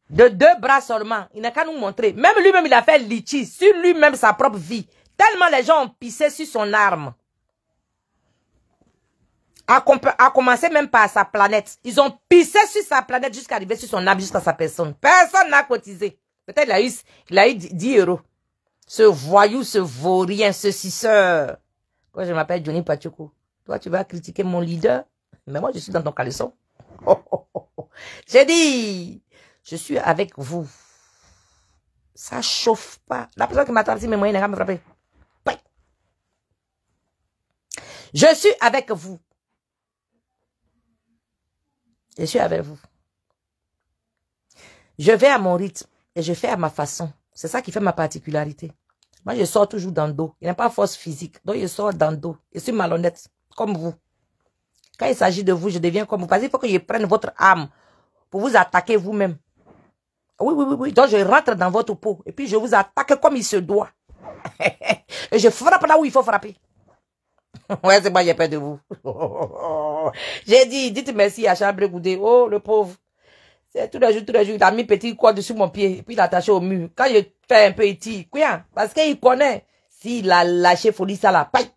De 2 bras seulement. Il n'a qu'à nous montrer. Même lui-même, il a fait litchi sur lui-même sa propre vie. Tellement les gens ont pissé sur son arme. A commencé même par sa planète. Ils ont pissé sur sa planète jusqu'à arriver sur son arme, jusqu'à sa personne. Personne n'a cotisé. Peut-être il a eu 10 euros. Ce voyou, ce vaurien, ce suceur. Quand je m'appelle Johnny Pachuku, toi tu vas critiquer mon leader. Mais moi je suis dans ton caleçon. J'ai dit... Je suis avec vous. Ça chauffe pas. La personne qui m'a traversé mes moyens n'a pas me frapper. Ouais. Je suis avec vous. Je suis avec vous. Je vais à mon rythme et je fais à ma façon. C'est ça qui fait ma particularité. Moi, je sors toujours dans le dos. Il n'y a pas force physique. Donc, je sors dans le dos. Je suis malhonnête, comme vous. Quand il s'agit de vous, je deviens comme vous. Parce qu'il faut que je prenne votre âme pour vous attaquer vous-même. Oui. Donc, je rentre dans votre peau. Et puis, je vous attaque comme il se doit. Et je frappe là où il faut frapper. Ouais, c'est moi, j'ai peur de vous. J'ai dit, dites merci à Charles Goudé. Oh, le pauvre. C'est tous les jours, il a mis petit quoi dessus mon pied. Et puis, il a attaché au mur. Quand je fais un peu, il tire. Quoi? Parce qu'il connaît. S'il a lâché folie, ça la paille.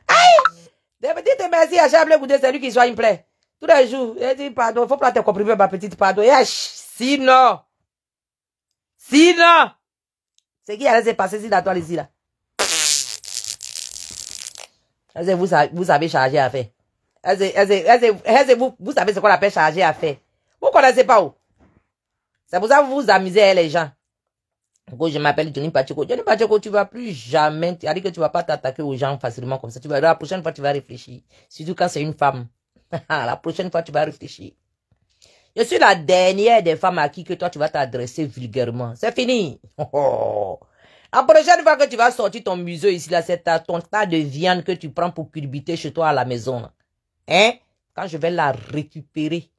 Aïe! Dites merci à Charles Goudé, c'est lui qui soit une plaie. Tous les jours, elle dit pardon, il faut pas te comprimer ma petite pardon. Sinon, c'est qui allait se passer si dans toi ici là? Vous avez chargé à faire. Vous savez ce qu'on appelle charger à faire. Vous connaissez pas où? C'est pour ça que vous vous amusez les gens. Je m'appelle Johnny Pacheco. Johnny Pacheco, tu vas plus jamais, tu as dit que tu vas pas t'attaquer aux gens facilement comme ça. La prochaine fois, tu vas réfléchir. Surtout quand c'est une femme. La prochaine fois, tu vas réfléchir. Je suis la dernière des femmes à qui que toi, tu vas t'adresser vulgairement. C'est fini. La prochaine fois que tu vas sortir ton museau ici, là, c'est ton tas de viande que tu prends pour culbuter chez toi à la maison. Là. Hein? Quand je vais la récupérer.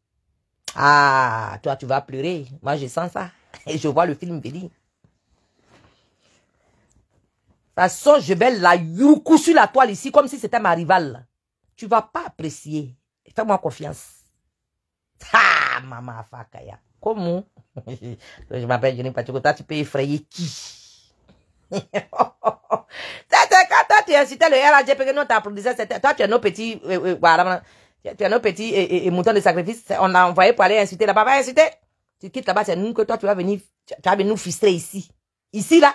Ah, toi, tu vas pleurer. Moi, je sens ça. Et je vois le film venir. De toute façon, je vais la youkou sur la toile ici, comme si c'était ma rivale. Tu vas pas apprécier. Fais-moi confiance. Ah, maman Fakaya. Comment? Je m'appelle Johnny Pacheco. Toi, tu peux effrayer qui? C'était quand toi, tu incitais le RAJ, parce que nous t'applaudissais. Toi, tu es nos petits, tu es nos petits moutons de sacrifice. On a envoyé pour aller inciter là-bas. Va inciter. Tu quittes là-bas, c'est nous que toi, tu vas venir nous fistrer ici. Ici, là.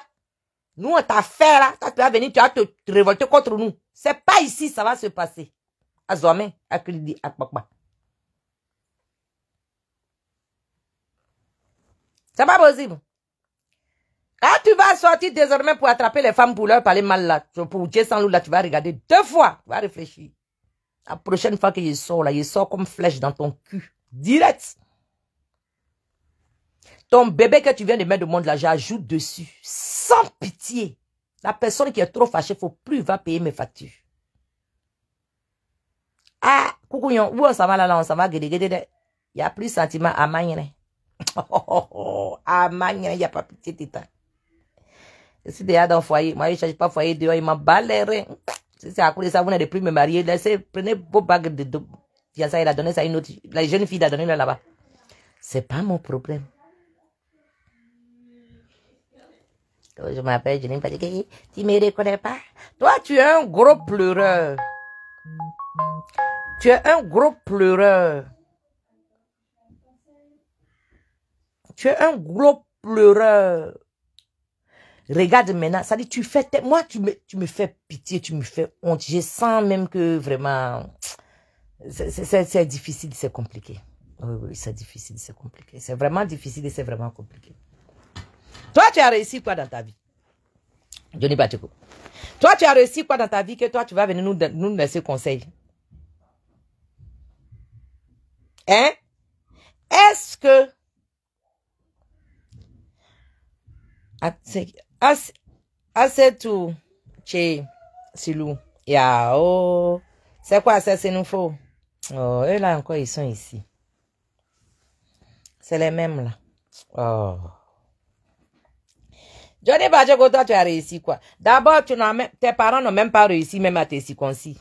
Nous, on t'a fait là. Toi, tu vas venir, tu vas te révolter contre nous. C'est pas ici, ça va se passer. À Zouame, à Kridi, à Kpakba. C'est pas possible. Quand tu vas sortir désormais pour attraper les femmes pour leur parler mal là, pour Dieu sans loup là, tu vas regarder 2 fois. Tu vas réfléchir. La prochaine fois qu'il sort là, il sort comme flèche dans ton cul. Direct. Ton bébé que tu viens de mettre au monde là, j'ajoute dessus. Sans pitié. La personne qui est trop fâchée, faut plus va payer mes factures. Ah, coucouillon, où on s'en va là, on s'en va, guédé. Il n'y a plus sentiment à manier. À manier, il n'y a pas pitié, tétan. Je suis déjà dans le foyer. Moi, je ne cherche pas foyer dehors, il m'a balayé. Si c'est à cause de ça, vous n'allez plus me marier. Laissez, prenez vos bagues de fiançailles, il a donné ça à une autre. La jeune fille a donné là-bas. C'est pas mon problème. Je m'appelle Johnny Pacheco. Tu me reconnais pas? Toi, tu es un gros pleureur. Tu es un gros pleureur. Tu es un gros pleureur. Regarde maintenant, ça dit, tu fais, moi, tu me fais pitié, tu me fais honte. Je sens même que vraiment, c'est difficile, c'est compliqué. Oui, c'est difficile, c'est compliqué. C'est vraiment difficile et c'est vraiment compliqué. Toi, tu as réussi quoi dans ta vie? Johnny Pacheco. Toi, tu as réussi quoi dans ta vie que toi, tu vas venir nous laisser conseil? Hein? Est-ce que assez tout chez Silou. Ya, oh. C'est quoi ça, c'est nous faux? Oh, eux là encore, ils sont ici. C'est les mêmes là. Oh. Johnny Pacheco, toi, tu as réussi quoi? D'abord, tes parents n'ont même pas réussi même à te circoncis.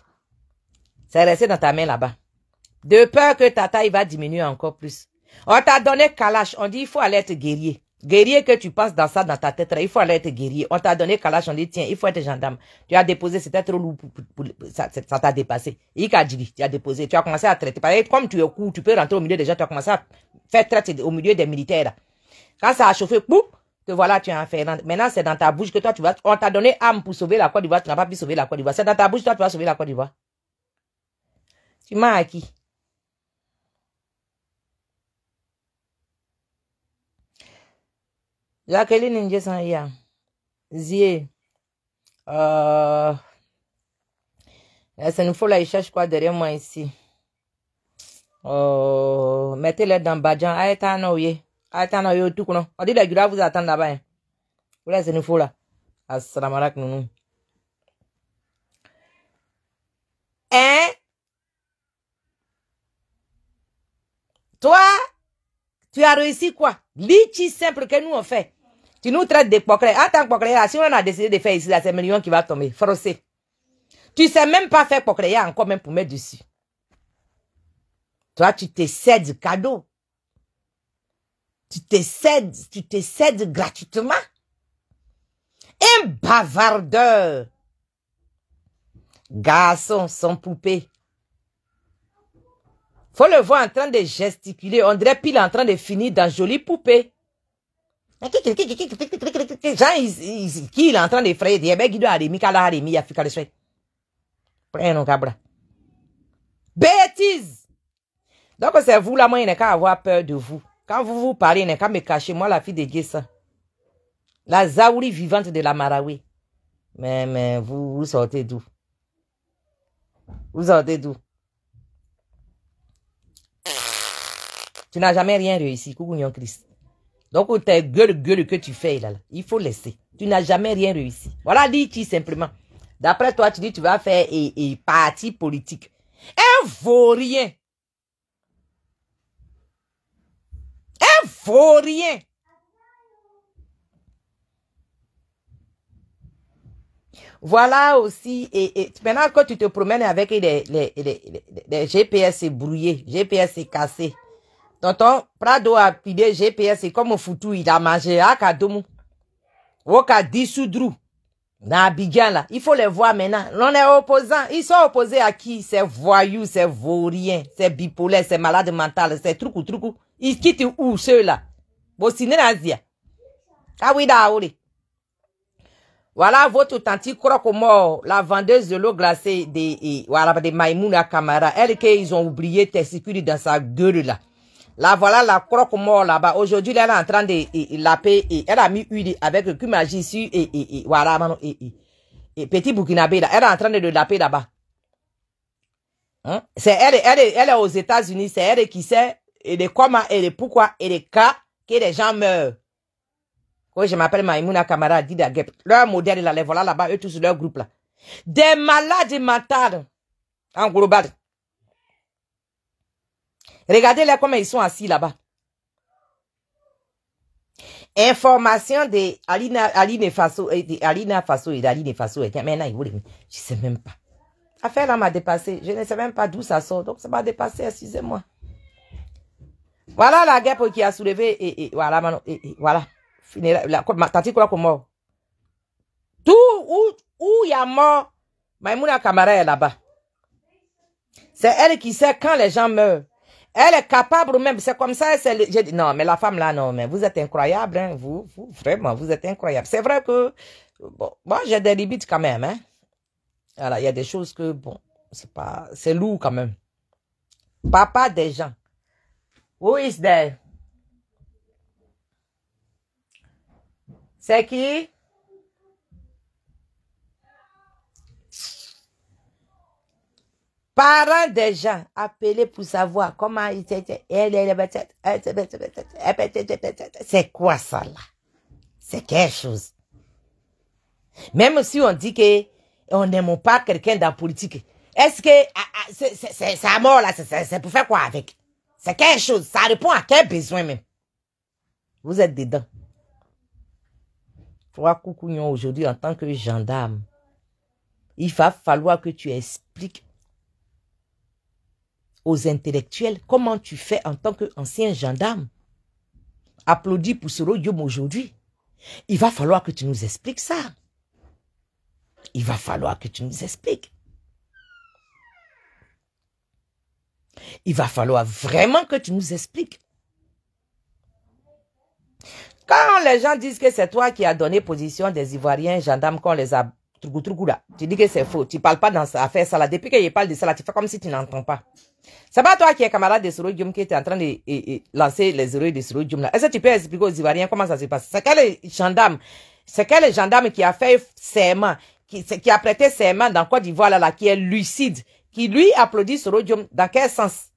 C'est resté dans ta main là-bas. De peur que ta taille va diminuer encore plus. On t'a donné Kalash. On dit, il faut aller être guerrier. Guerrier que tu penses dans ça dans ta tête, là, il faut aller être guerrier. On t'a donné Kalash, on dit, tiens, il faut être gendarme. Tu as déposé, c'était trop lourd, ça t'a dépassé. Tu as déposé, tu as commencé à traiter. Parce que comme tu es court, tu peux rentrer au milieu des gens, tu as commencé à faire traite au milieu des militaires. Là. Quand ça a chauffé, boum, que voilà, tu es infernal. Maintenant, c'est dans ta bouche que toi, tu vas, on t'a donné âme pour sauver la Côte d'Ivoire, tu n'as pas pu sauver la Côte d'Ivoire. C'est dans ta bouche, toi, tu vas sauver la Côte d'Ivoire. Tu m'as acquis. Jacqueline Njesan ya. Zie. Ça nous faut là, il cherche quoi derrière moi ici. Mettez-les dans Badjan. Aïtano ye. Aïtano ye tout kono. On dit les gars vous attendent là-bas. Voilà, c'est nous faut là. Assalamu alaikum. Hein? Toi, tu as réussi quoi? Lichi simple que nous on fait. Tu nous traites de pocré. En tant que pocré, si on a décidé de faire ici, là, c'est millions qui va tomber. Frossé. Tu sais même pas faire pocré encore même pour mettre dessus. Toi, tu te cèdes cadeau. Tu te cèdes gratuitement. Un bavardeur. Garçon sans poupée. Faut le voir en train de gesticuler. On dirait pile en train de finir dans jolie poupée. Jean, qui il est en train d'effrayer. Il y a bêtise. Donc c'est vous là, moi, il n'est qu'à avoir peur de vous. Quand vous vous parlez, il n'est qu'à me cacher. Moi, la fille de Guessa. La Zaouri vivante de la Marawi. Mais vous sortez d'où? Vous sortez d'où? Tu n'as jamais rien réussi, coucou Nyon Christ. Donc, tes gueule que tu fais, là, il faut laisser. Tu n'as jamais rien réussi. Voilà, dis-tu simplement. D'après toi, tu dis tu vas faire un parti politique. Un vaurien. Un vaurien. Voilà aussi, et maintenant que tu te promènes avec les GPS brouillés, GPS cassés. Tonton, Prado a pidé GPS comme foutu, il a mangé à Kadoumou. Woka Dissoudrou. Dans Abidjan là, il faut les voir maintenant. On est opposants. Ils sont opposés à qui? C'est voyous, c'est vauriens, c'est bipolaire, c'est malade mental, c'est trucou. Ils quittent où ceux-là? Bossine Nazia. Ah oui, d'aouli. Voilà votre tante croque-mort, la vendeuse de l'eau glacée de Maïmouna Kamara. Elle qu'ils ont oublié testicule dans sa gueule là. Là, voilà la croque-mort là-bas. Aujourd'hui, elle est en train de laper et elle a mis huile avec le cumagie sur voilà, et petit Burkinabé là. Elle est en train de le laper là-bas. Hein? C'est elle est aux États-Unis. C'est elle qui sait et les comment et les pourquoi et les cas que les gens meurent. Oui, je m'appelle Maïmouna Kamara, Dida Gep. Leur modèle là, les voilà là-bas, eux tous leur groupe là. Des malades mentales en global. Regardez-les comment ils sont assis là-bas. Information de Aline Faso et d'Aline Faso. Maintenant, je sais même pas. L'affaire là m'a dépassé. Je ne sais même pas d'où ça sort. Donc, ça m'a dépassé, excusez-moi. Voilà la guêpe qui a soulevé. Voilà, voilà. Ma tante croit comment? Tout où il y a mort, Maïmouna Kamara est là-bas. C'est elle qui sait quand les gens meurent. Elle est capable même, c'est comme ça. J'ai dit, non, mais la femme là, non, mais vous êtes incroyable, hein, vous vraiment, vous êtes incroyable. C'est vrai que, bon, moi j'ai des limites quand même, hein. Voilà, il y a des choses que, bon, c'est lourd quand même. Papa des gens. Who is there? C'est qui? Parents des gens appelés pour savoir comment ils étaient. C'est quoi ça là? C'est quelque chose. Même si on dit que on n'aime pas quelqu'un dans la politique, est-ce que c'est à mort là? C'est pour faire quoi avec? C'est quelque chose. Ça répond à quel besoin même? Vous êtes dedans. Toi, Coucougnon, aujourd'hui, en tant que gendarme, il va falloir que tu expliques aux intellectuels comment tu fais en tant qu'ancien gendarme. Applaudis pour ce rodium aujourd'hui. Il va falloir que tu nous expliques ça. Il va falloir que tu nous expliques. Il va falloir vraiment que tu nous expliques. Quand les gens disent que c'est toi qui as donné position des Ivoiriens gendarmes qu'on les a là, tu dis que c'est faux. Tu ne parles pas dans ça, faire ça là. Depuis qu'il parle de ça là, tu fais comme si tu n'entends pas. C'est pas toi qui es camarade de Soro-Dioum qui était en train de lancer les héros de Soro-Dioum là. Est-ce que tu peux expliquer aux Ivoiriens comment ça se passe? C'est quel gendarme qui a fait serment, qui a prêté serment dans Côte d'Ivoire là, qui est lucide, qui lui applaudit Soro-Dioum, dans quel sens?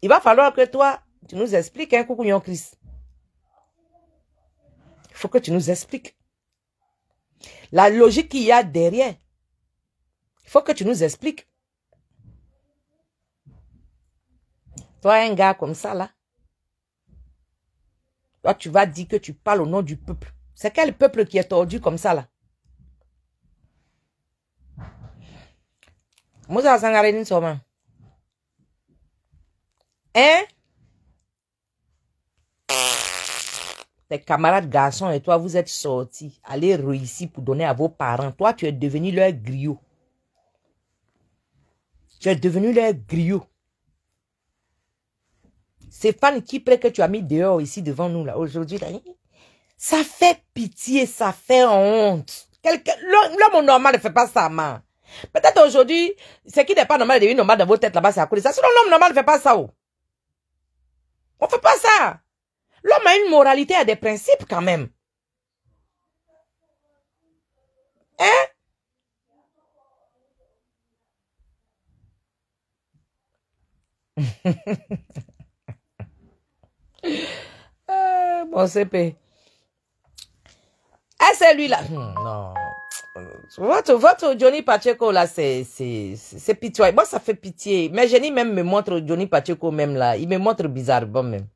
Il va falloir que toi, tu nous expliques, hein, Coucou Nyon Christ. Il faut que tu nous expliques. La logique qu'il y a derrière. Il faut que tu nous expliques. Toi, un gars comme ça, là. Toi, tu vas dire que tu parles au nom du peuple. C'est quel peuple qui est tordu comme ça, là? Moussa Sangareni Soma. Hein? Tes camarades garçons et toi, vous êtes sortis. Allez réussir pour donner à vos parents. Toi, tu es devenu leur griot. Tu es devenu leur griot. Ces fans qui près que tu as mis dehors ici devant nous là aujourd'hui, ça fait pitié, ça fait honte. L'homme normal ne fait pas ça, man. Peut-être aujourd'hui, ce qui n'est pas normal est devenu normal dans vos têtes là-bas, c'est à cause de ça. Sinon, l'homme normal ne fait pas ça. Oh. On ne fait pas ça. L'homme a une moralité, a des principes quand même. Hein? Bon, CP. Ah, c'est lui là. Non. Votre Johnny Pacheco là, c'est pitoyable. Moi, ça fait pitié. Mais Jenny même me montre Johnny Pacheco même là. Il me montre bizarrement même.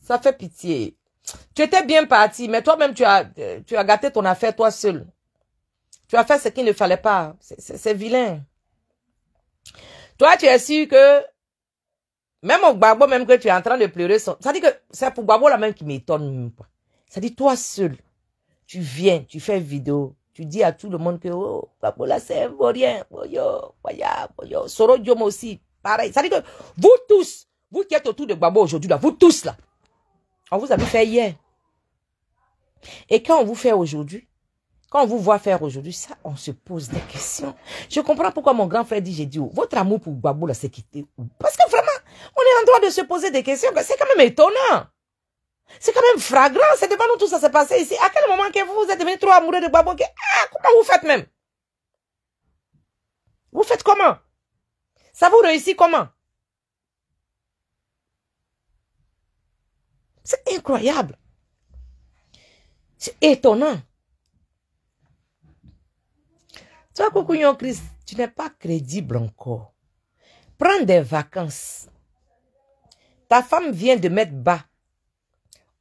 Ça fait pitié. Tu étais bien parti, mais toi-même, tu as gâté ton affaire toi seul. Tu as fait ce qu'il ne fallait pas. C'est vilain. Toi, tu es sûr que même au Gbagbo, même que tu es en train de pleurer, ça dit que c'est pour Gbagbo là même qui m'étonne. Ça dit toi seul, tu viens, tu fais vidéo, tu dis à tout le monde que oh, Gbagbo là c'est un vaurien, boyo, boya, boyo. Soro Dioma aussi, pareil. Ça dit que vous tous, vous qui êtes autour de Gbagbo aujourd'hui là, vous tous là, on vous a vu faire hier. Et quand on vous fait aujourd'hui, quand on vous voit faire aujourd'hui, ça, on se pose des questions. Je comprends pourquoi mon grand frère dit, j'ai dit, oh, votre amour pour Gbagbo là, c'est quitté. Parce que vraiment, on est en droit de se poser des questions. C'est quand même étonnant. C'est quand même flagrant. C'est devant nous tout ça s'est passé ici. À quel moment que vous êtes devenu trop amoureux de Gbagbo? Comment vous faites même? Vous faites comment? Ça vous réussit comment? C'est incroyable. C'est étonnant. Toi, Coucougnon Christ, tu n'es pas crédible encore. Prends des vacances. Ta femme vient de mettre bas.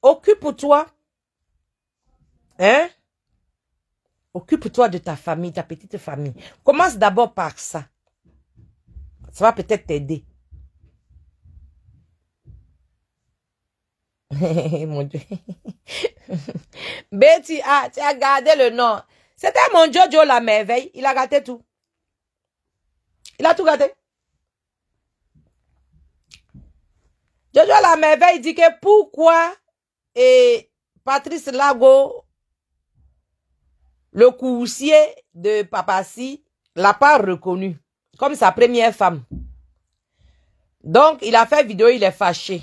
Occupe-toi. Hein? Occupe-toi de ta famille, ta petite famille. Commence d'abord par ça. Ça va peut-être t'aider. Mon Dieu. Betty, tu as gardé le nom. C'était mon Jojo la merveille. Il a gâté tout. Il a tout gâté. Jojo la merveille dit que pourquoi Patrice Lago, le coursier de Papassi, l'a pas reconnu comme sa première femme. Donc, il a fait vidéo, il est fâché.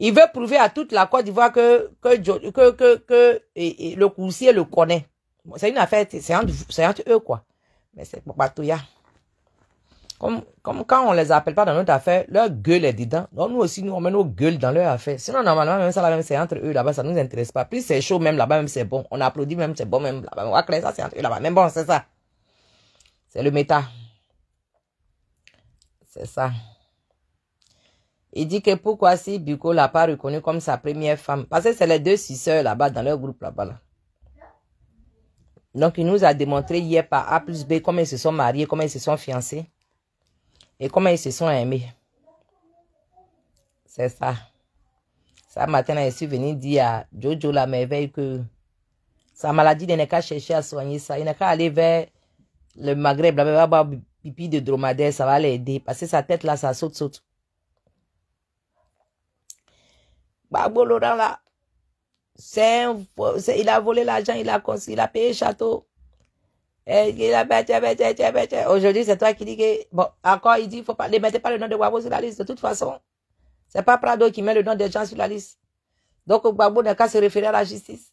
Il veut prouver à toute la Côte d'Ivoire que le coursier le connaît. C'est une affaire, c'est entre eux, quoi. Mais c'est pour Batouya. Comme quand on les appelle pas dans notre affaire, leur gueule est dedans. Donc nous aussi, nous, on met nos gueules dans leur affaire. Sinon, normalement, même ça, là-même, c'est entre eux, là-bas, ça nous intéresse pas. Plus c'est chaud, même là-bas, même c'est bon. On applaudit, même c'est bon, même là-bas. On va créer ça, c'est entre eux, là-bas. Mais bon, c'est ça. C'est le méta. C'est ça. Il dit que pourquoi si Biko l'a pas reconnu comme sa première femme. Parce que c'est les deux sœurs là-bas, dans leur groupe là-bas. Là. Donc, il nous a démontré hier par A plus B comment ils se sont mariés, comment ils se sont fiancés. Et comment ils se sont aimés. C'est ça. Ça, matin, je suis venu dire à Jojo la merveille que sa maladie n'est qu'à chercher à soigner ça. Il n'a qu'à aller vers le Maghreb, là, va boire pipi de dromadaire, ça va l'aider. Parce que sa tête là, ça saute. Gbagbo Laurent là, il a volé l'argent, il a payé le château. Aujourd'hui, c'est toi qui dis que, bon, encore, il dit, faut pas, ne mettez pas le nom de Gbagbo sur la liste. De toute façon, c'est pas Prado qui met le nom des gens sur la liste. Donc, Gbagbo n'a qu'à se référer à la justice.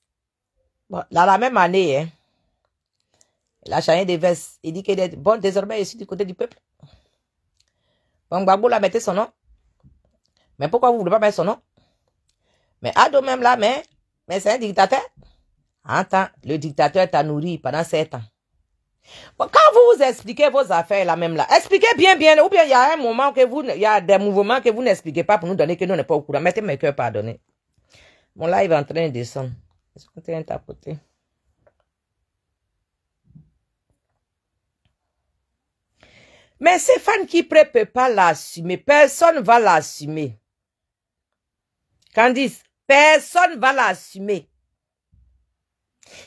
Bon, dans la même année, hein, il a changé de veste. Il dit que, bon, désormais, il est du côté du peuple. Bon, Gbagbo l'a mettez son nom. Mais pourquoi vous ne voulez pas mettre son nom? Mais Ado même là, mais c'est un dictateur. Attends, le dictateur t'a nourri pendant 7 ans. Bon, quand vous expliquez vos affaires là même là, expliquez bien, ou bien il y a un moment que il y a des mouvements que vous n'expliquez pas pour nous donner que nous n'est pas au courant. Mettez mes cœurs pardonnés. Mon live est en train de descendre. Est-ce qu'on est tapoté? Mais ces fans qui ne peuvent pas l'assumer, personne ne va l'assumer. Candice, personne ne va l'assumer.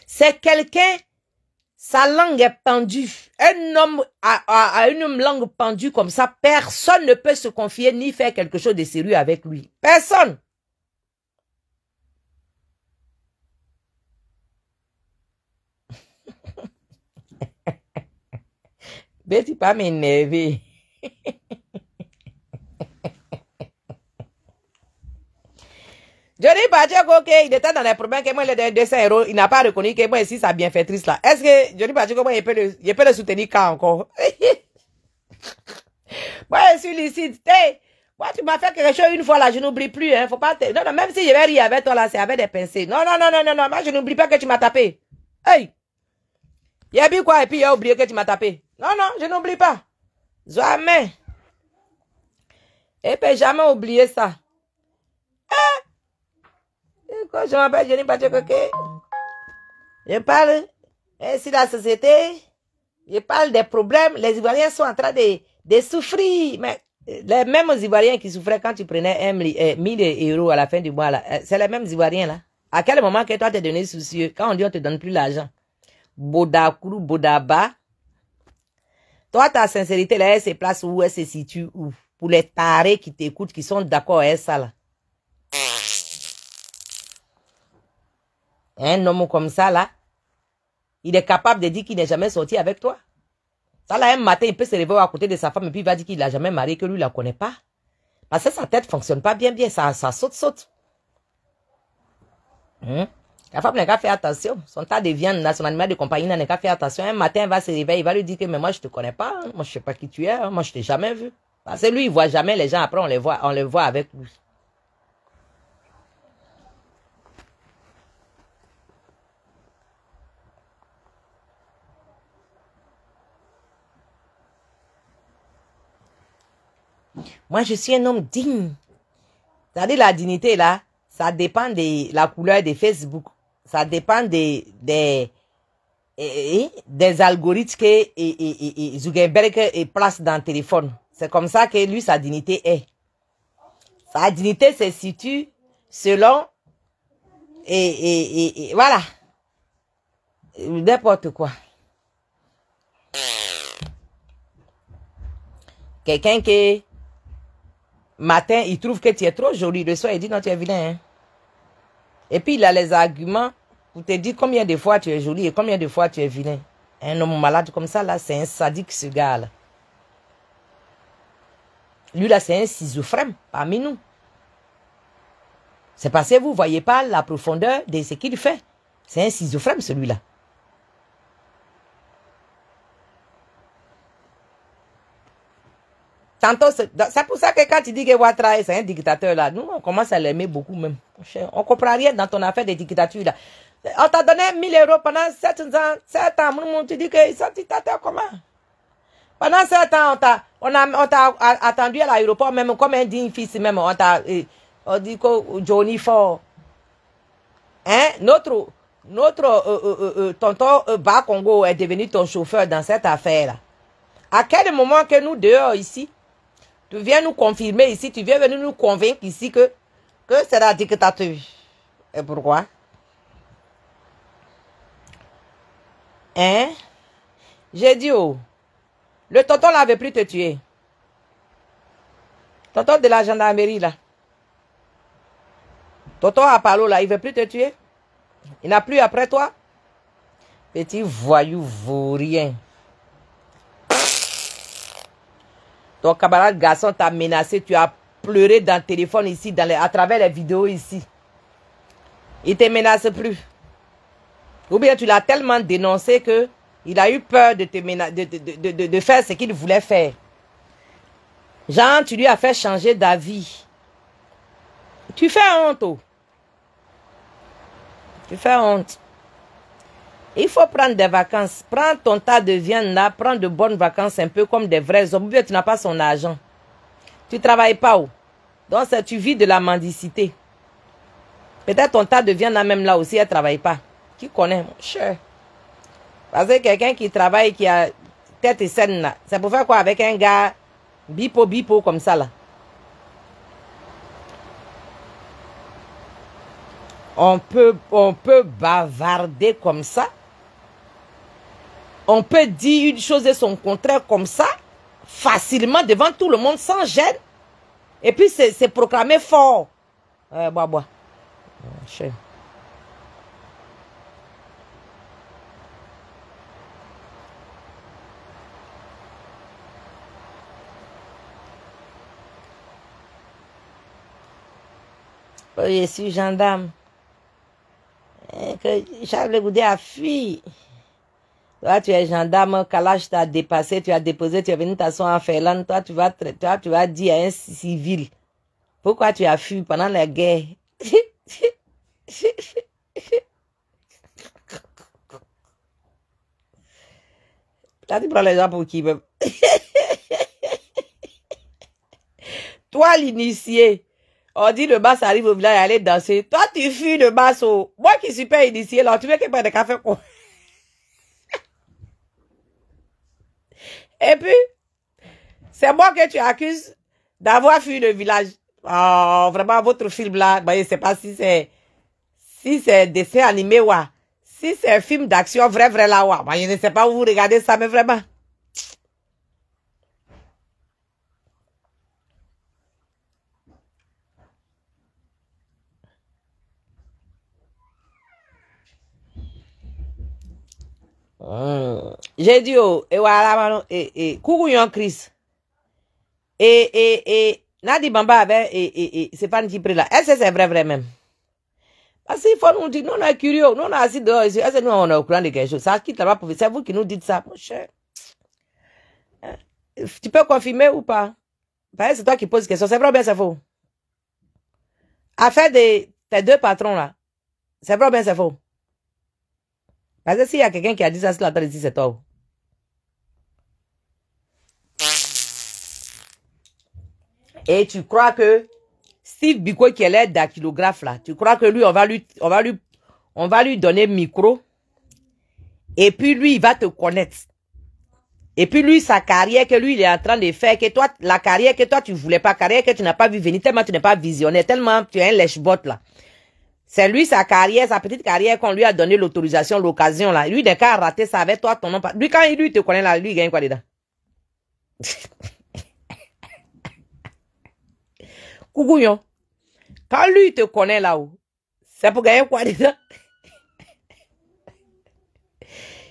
C'est quelqu'un, Sa langue est pendue. Un homme a une langue pendue comme ça. Personne ne peut se confier ni faire quelque chose de sérieux avec lui. Personne. Betty pas m'énerver. Johnny Pacheco, ok, il était dans les problèmes que moi, il est de 200 €. Il n'a pas reconnu que moi, ici, sa bienfaitrice là. Est-ce que Johnny Pacheco, moi, il peut le soutenir quand encore? Moi, je suis lucide. Hey, moi, tu m'as fait quelque chose une fois là, je n'oublie plus. Hein. Faut pas non, non, même si je vais rire avec toi là, c'est avec des pincées. Non, non, non, non, non, non. Moi, je n'oublie pas que tu m'as tapé. Hey! Il a vu quoi et puis il a oublié que tu m'as tapé. Non, non, je n'oublie pas. Jamais. Et puis, jamais oublier ça. Quand je m'appelle Johnny Pacheco, je parle, si la société, je parle des problèmes, les Ivoiriens sont en train de souffrir. Mais les mêmes Ivoiriens qui souffraient quand tu prenais 1000 € à la fin du mois, c'est les mêmes Ivoiriens là. À quel moment que toi t'es donné soucieux, quand on dit on te donne plus l'argent? Bodakourou, Bodaba. Toi, ta sincérité là, elle se place où, elle se situe où? Pour les tarés qui t'écoutent, qui sont d'accord avec ça là. Un homme comme ça, là, il est capable de dire qu'il n'est jamais sorti avec toi. Ça, là, un matin, il peut se réveiller à côté de sa femme et puis il va dire qu'il n'a jamais marié, que lui, il ne la connaît pas. Parce que sa tête ne fonctionne pas bien, ça saute. La femme n'a qu'à faire attention. Son tas de viande, son animal de compagnie n'a qu'à faire attention. Un matin, il va se réveiller, il va lui dire que mais moi, je ne te connais pas. Moi, je ne sais pas qui tu es. Moi, je ne t'ai jamais vu. Parce que lui, il ne voit jamais les gens. Après, on les voit avec lui. Moi, je suis un homme digne. C'est-à-dire la dignité, là, ça dépend de la couleur de Facebook. Ça dépend des algorithmes que Zuckerberg place dans le téléphone. C'est comme ça que lui, sa dignité est. Sa dignité se situe selon voilà. N'importe quoi. Quelqu'un qui matin, il trouve que tu es trop jolie. Le soir, il dit non, tu es vilain. Hein? Et puis, il a les arguments pour te dire combien de fois tu es jolie et combien de fois tu es vilain. Un homme malade comme ça, là, c'est un sadique, ce gars-là. Lui, là, c'est un schizophrène parmi nous. C'est parce que vous ne voyez pas la profondeur de ce qu'il fait. C'est un schizophrène, celui-là. Tantôt, c'est pour ça que quand tu dis que Ouattara c'est un dictateur là, nous on commence à l'aimer beaucoup même. On ne comprend rien dans ton affaire de dictature là. On t'a donné 1000 € pendant 7 ans. Tu dis que ils sont dictateurs comment? Pendant 7 ans, on t'a attendu à l'aéroport même comme un digne fils même. On dit que Johnny Ford. Hein? Notre tonton Bas Congo est devenu ton chauffeur dans cette affaire là. À quel moment que nous dehors ici, tu viens nous confirmer ici, tu viens venir nous convaincre ici que c'est la dictature. Et pourquoi? Hein? J'ai dit, oh, le tonton là veut plus te tuer. Tonton de la gendarmerie là. Tonton à Palo là, il veut plus te tuer. Il n'a plus après toi. Petit voyou vaurien. Ton camarade garçon t'a menacé, tu as pleuré dans le téléphone ici, à travers les vidéos ici. Il ne te menace plus. Ou bien tu l'as tellement dénoncé que il a eu peur de de faire ce qu'il voulait faire. Genre, tu lui as fait changer d'avis. Tu fais honte. Oh. Tu fais honte. Il faut prendre des vacances. Prends ton tas de viande là, prends de bonnes vacances un peu comme des vrais hommes. Ou bien tu n'as pas son argent. Tu ne travailles pas où? Donc tu vis de la mendicité. Peut-être ton tas de viande là même là aussi, elle ne travaille pas. Qui connaît, mon cher? Parce que quelqu'un qui travaille, qui a tête et scène là, c'est pour faire quoi avec un gars bipo comme ça là? On peut bavarder comme ça. On peut dire une chose et son contraire comme ça, facilement, devant tout le monde, sans gêne. Et puis, c'est proclamé fort. Bois. Chien. Je suis gendarme. Charles Goudé a fui. Toi, tu es gendarme, Kalash t'a dépassé, tu as déposé, tu es venu t'asseoir en Finlande. Toi, tu vas dire à un civil. Pourquoi tu as fui pendant la guerre? Là, tu prends les gens pour qui même? Toi, l'initié. On dit le basse arrive au village et aller danser. Toi, tu fuis le basse. Moi qui suis pas initié, là, tu veux qu'il prenne des cafés quoi? Et puis, c'est moi que tu accuses d'avoir fui le village. Oh, vraiment, votre film là, je ne sais pas si c'est dessin animé ou si c'est un film d'action vrai là ou je ne sais pas où vous regardez ça, mais vraiment. J'ai dit, et voilà, coucou yon Chris. Et Nadi Bamba avait, c'est pas une qui prie là. Est-ce que c'est vrai même? Parce qu'il faut nous dire, nous on est curieux, nous on est assis dehors ici. Est-ce que nous on est au courant de quelque chose? Ça quitte là-bas pour c'est vous qui nous dites ça, mon cher. Tu peux confirmer ou pas? Parce que c'est toi qui poses question. C'est vrai ou bien c'est faux? Affaire de tes deux patrons là. C'est vrai ou bien c'est faux? Parce que s'il y a quelqu'un qui a dit ça, c'est la tête ici, c'est toi. Et tu crois que Steve Biko qui est l'aide dactylographe là, tu crois que lui, on va lui donner micro et puis lui, il va te connaître. Et puis lui, sa carrière que lui, il est en train de faire, que toi, la carrière que toi, tu voulais pas, carrière que tu n'as pas vu venir, tellement tu n'es pas visionnaire, tellement tu es un lèche-bot là. C'est lui, sa carrière, sa petite carrière qu'on lui a donné l'autorisation, l'occasion là. Lui, dès qu'il a raté ça avec toi, ton nom. Lui, quand lui te connaît là, lui, il gagne quoi dedans? Coucouillon. Quand lui te connaît là-haut, c'est pour gagner quoi dedans?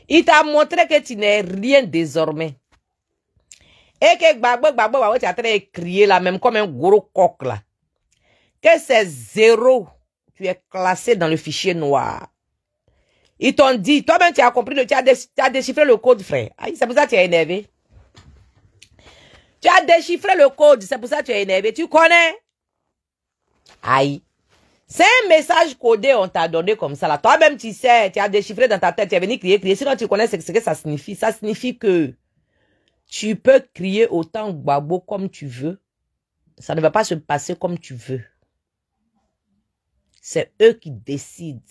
Il t'a montré que tu n'es rien désormais. Et que Gbagbo, tu es en train de crier là, même comme un gros coq là. Que c'est zéro. Tu es classé dans le fichier noir. Ils t'ont dit, toi-même tu as compris, tu as déchiffré le code, frère. C'est pour ça que tu es énervé. Tu as déchiffré le code, c'est pour ça que tu es énervé. Tu connais? Aïe. C'est un message codé, on t'a donné comme ça. Là. Toi-même, tu sais, tu as déchiffré dans ta tête, tu es venu crier. Sinon, tu connais ce que ça signifie. Ça signifie que tu peux crier autant Gbagbo comme tu veux. Ça ne va pas se passer comme tu veux. C'est eux qui décident.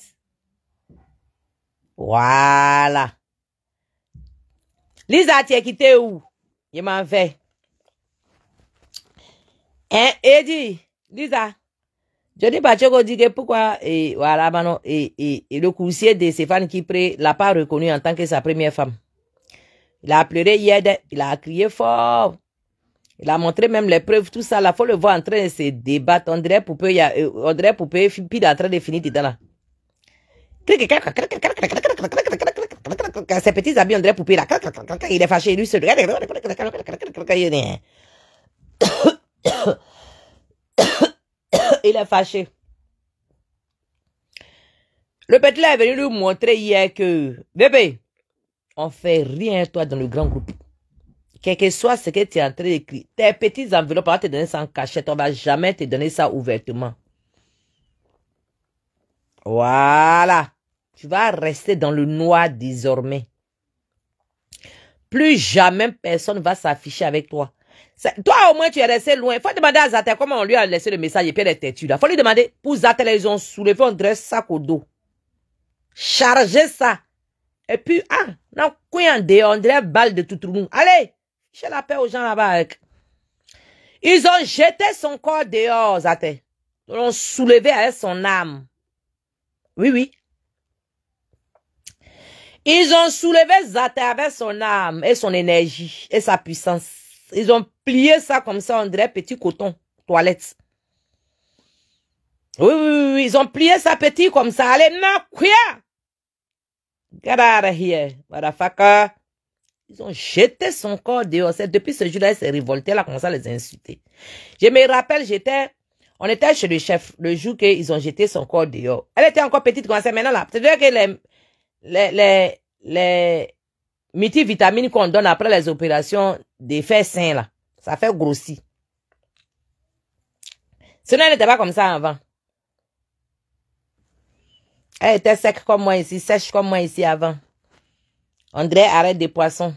Voilà. Lisa, tu es quitté où? Je m'en vais. Hein, Eddie, Lisa. Je dis pas dit que pourquoi et voilà maintenant et le coursier de Stéphane Kipré l'a pas reconnu en tant que sa première femme. Il a pleuré hier, il a crié fort. Il a montré même les preuves, tout ça. Là, faut le voir en train de se débattre. André Poupé, puis en train de finir dedans là. Ses petits habits, André Poupé là. Il est fâché, lui seul. Il est fâché. Le petit là est venu lui montrer hier que, bébé, on fait rien toi dans le grand groupe. Quel que soit ce que tu es en train d'écrire, tes petites enveloppes, on va te donner ça en cachette, on va jamais te donner ça ouvertement. Voilà. Tu vas rester dans le noir désormais. Plus jamais personne ne va s'afficher avec toi. Toi, au moins, tu es resté loin. Il faut demander à Zatel comment on lui a laissé le message et puis elle est têtue. Il faut lui demander, pour Zatel, ils ont soulevé un dress sac au dos. Chargez ça. Et puis, non, on dirait balle de tout le monde. Allez, j'ai la paix aux gens là-bas. Ils ont jeté son corps dehors, Zatel. Ils l'ont soulevé avec son âme. Oui, oui. Ils ont soulevé Zaté avec son âme et son énergie et sa puissance. Ils ont plié ça comme ça, on dirait petit coton, toilette. Oui, ils ont plié ça petit comme ça. Allez, non, quoi? Get out of here, motherfucker. Ils ont jeté son corps dehors. Depuis ce jour-là, elle s'est révoltée, elle a commencé à les insulter. Je me rappelle, on était chez le chef le jour qu'ils ont jeté son corps dehors. Elle était encore petite comme ça. Maintenant, là, c'est-à-dire que les multivitamines qu'on donne après les opérations des fers sains, là, ça fait grossir. Sinon, elle n'était pas comme ça avant. Elle était sec comme moi ici, sèche comme moi ici avant. André, arrête des poissons.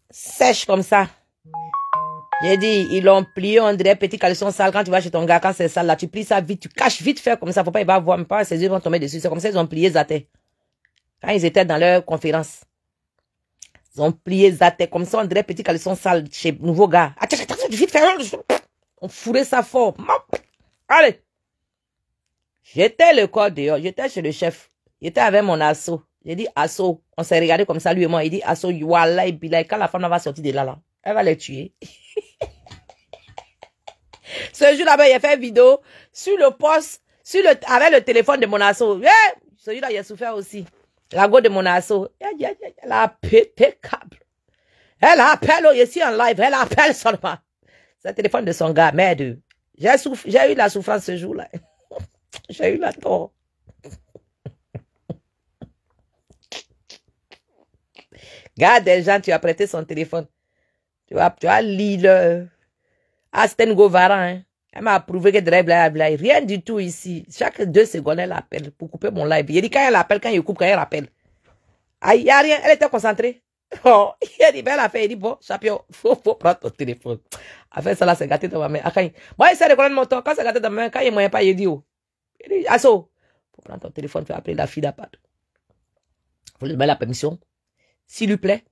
Sèche comme ça. J'ai dit, ils l'ont plié, on dirait petit caleçon sale. Quand tu vas chez ton gars, quand c'est sale, là, tu plies ça vite, tu caches vite faire comme ça. Faut pas, il va voir, même pas, ses yeux vont tomber dessus. C'est comme ça, ils ont plié Zaté. Quand ils étaient dans leur conférence. Ils ont plié Zaté comme ça, on dirait petit caleçon sale chez nouveau gars. Attends, vite faire. On fourrait ça fort. Allez. J'étais le corps dehors, j'étais chez le chef. J'étais avec mon assaut. J'ai dit assaut. On s'est regardé comme ça, lui et moi. Il dit assaut, voilà, et puis là, quand la femme va sortir de là, elle va les tuer. Ce jour-là, il a fait une vidéo sur le poste, avec le téléphone de mon assaut. Yeah! Ce jour-là, il a souffert aussi. La go de mon assaut. Elle a pété câble. Elle appelle, ici en live, elle appelle seulement. C'est le téléphone de son gars, merde. J'ai eu la souffrance ce jour-là. J'ai eu la tort. Garde des gens, tu as prêté son téléphone. Tu as lu Asten Govaran. Hein. Elle m'a approuvé que rien du tout ici. Chaque 2 secondes, elle appelle pour couper mon live. Il dit quand elle appelle, quand il coupe, quand elle appelle. Il n'y a rien. Elle était concentrée. Oh, elle a fait, il dit bon, champion, faut prendre ton téléphone. Elle fait ça là, c'est gâté dans ma main. Moi, il s'est reconnaître mon temps. Quand c'est gâté dans ma main, quand il ne moyen pas, il dit oh. Il dit, Asso, faut prendre ton téléphone, faut appeler la fille d'Apad. Vous lui demander la permission. S'il lui plaît,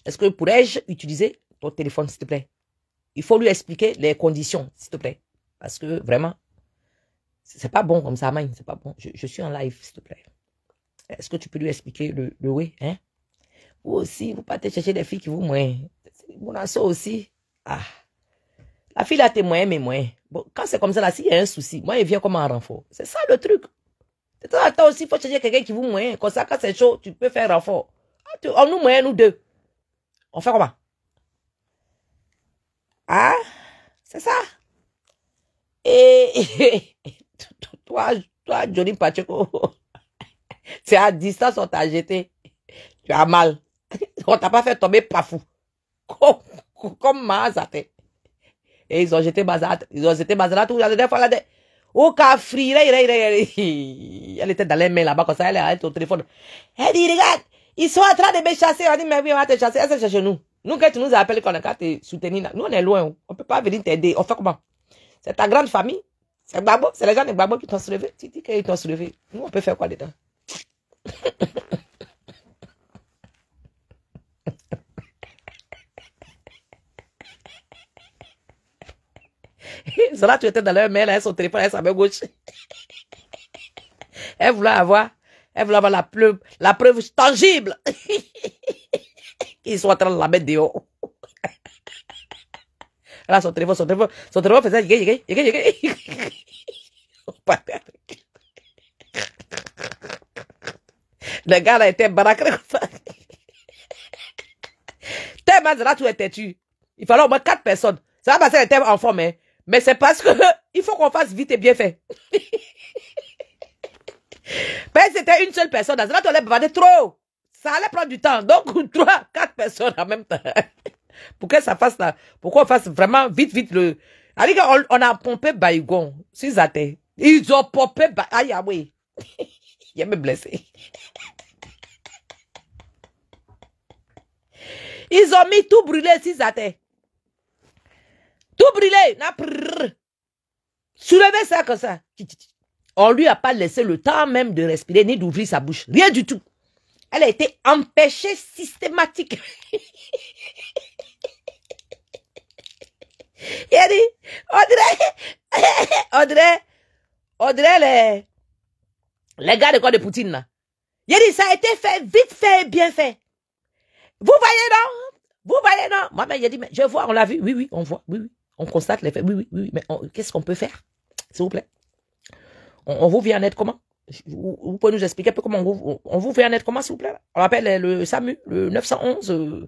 est-ce que pourrais-je utiliser ton téléphone, s'il te plaît? Il faut lui expliquer les conditions, s'il te plaît. Parce que vraiment, c'est pas bon comme ça, c'est pas bon. Je suis en live, s'il te plaît. Est-ce que tu peux lui expliquer le oui, hein? Vous aussi, vous partez chercher des filles qui vous moignent. Mon asso aussi. Ah. La fille a tes moyens, mes moyens. Bon, quand c'est comme ça, là, s'il y a un souci, moi, il vient comme un renfort. C'est ça le truc. De temps en temps aussi, il faut chercher quelqu'un qui vous moyen. Comme ça, quand c'est chaud, tu peux faire renfort. On nous moyen, nous deux. On fait comment? Ah, c'est ça. Et toi, Johnny Pacheco, c'est à distance, on t'a jeté. Tu as mal. On t'a pas fait tomber pas fou. Comme Mazate. Et ils ont jeté Bazat. Ils ont jeté Bazat tout. La dernière fois, là, au cafri, elle était dans les mains là-bas, comme ça, elle a au téléphone. Elle dit, regarde, ils sont en train de me chasser. On dit, mais oui, on va te chasser. Elle s'est chercher nous. Nous, quand tu nous appelles, qu'on a qu'à te soutenir, nous, on est loin. On ne peut pas venir t'aider. On fait comment? C'est ta grande famille. C'est Gbagbo. C'est les gens de Gbagbo qui t'ont soulevé. Tu dis qu'ils t'ont soulevé. Nous, on peut faire quoi dedans? Zola, tu étais dans leur main, là, son téléphone, elle sa main gauche. Elle voulait avoir la preuve tangible. Ils sont en train de la mettre dehors. Là, son téléphone faisait le gars là était baraqué comme ça. Tellement là, tu étais tu. Il fallait au moins 4 personnes. Ça va passer un thème en forme, hein. Mais c'est parce que il faut qu'on fasse vite et bien fait. Mais c'était une seule personne. Là, tu allais bavarder trop. Ça allait prendre du temps. Donc, 3, 4 personnes en même temps. Pour que ça fasse là. Pour qu'on fasse vraiment vite le. On a pompé Baïgon. Si Zaté. Ils ont pompé Baïgon. Aïe, ah oui. Il me blessé. Ils ont mis tout brûlé, si Zaté. Tout brûlé. Soulevez ça comme ça. On lui a pas laissé le temps même de respirer ni d'ouvrir sa bouche. Rien du tout. Elle a été empêchée systématiquement. Il a dit, Audrey, les gars de quoi de Poutine là. Il a dit, ça a été fait, vite fait, bien fait. Vous voyez, non? Vous voyez, non? Moi-même, il a dit, mais je vois, on l'a vu. Oui, oui, on voit. Oui, oui. On constate les faits. Oui, oui, oui. Mais qu'est-ce qu'on peut faire? S'il vous plaît. On vous vient en aide comment? Vous pouvez nous expliquer un peu comment on vous vient en aide comment, s'il vous plaît? On appelle le SAMU, le 911.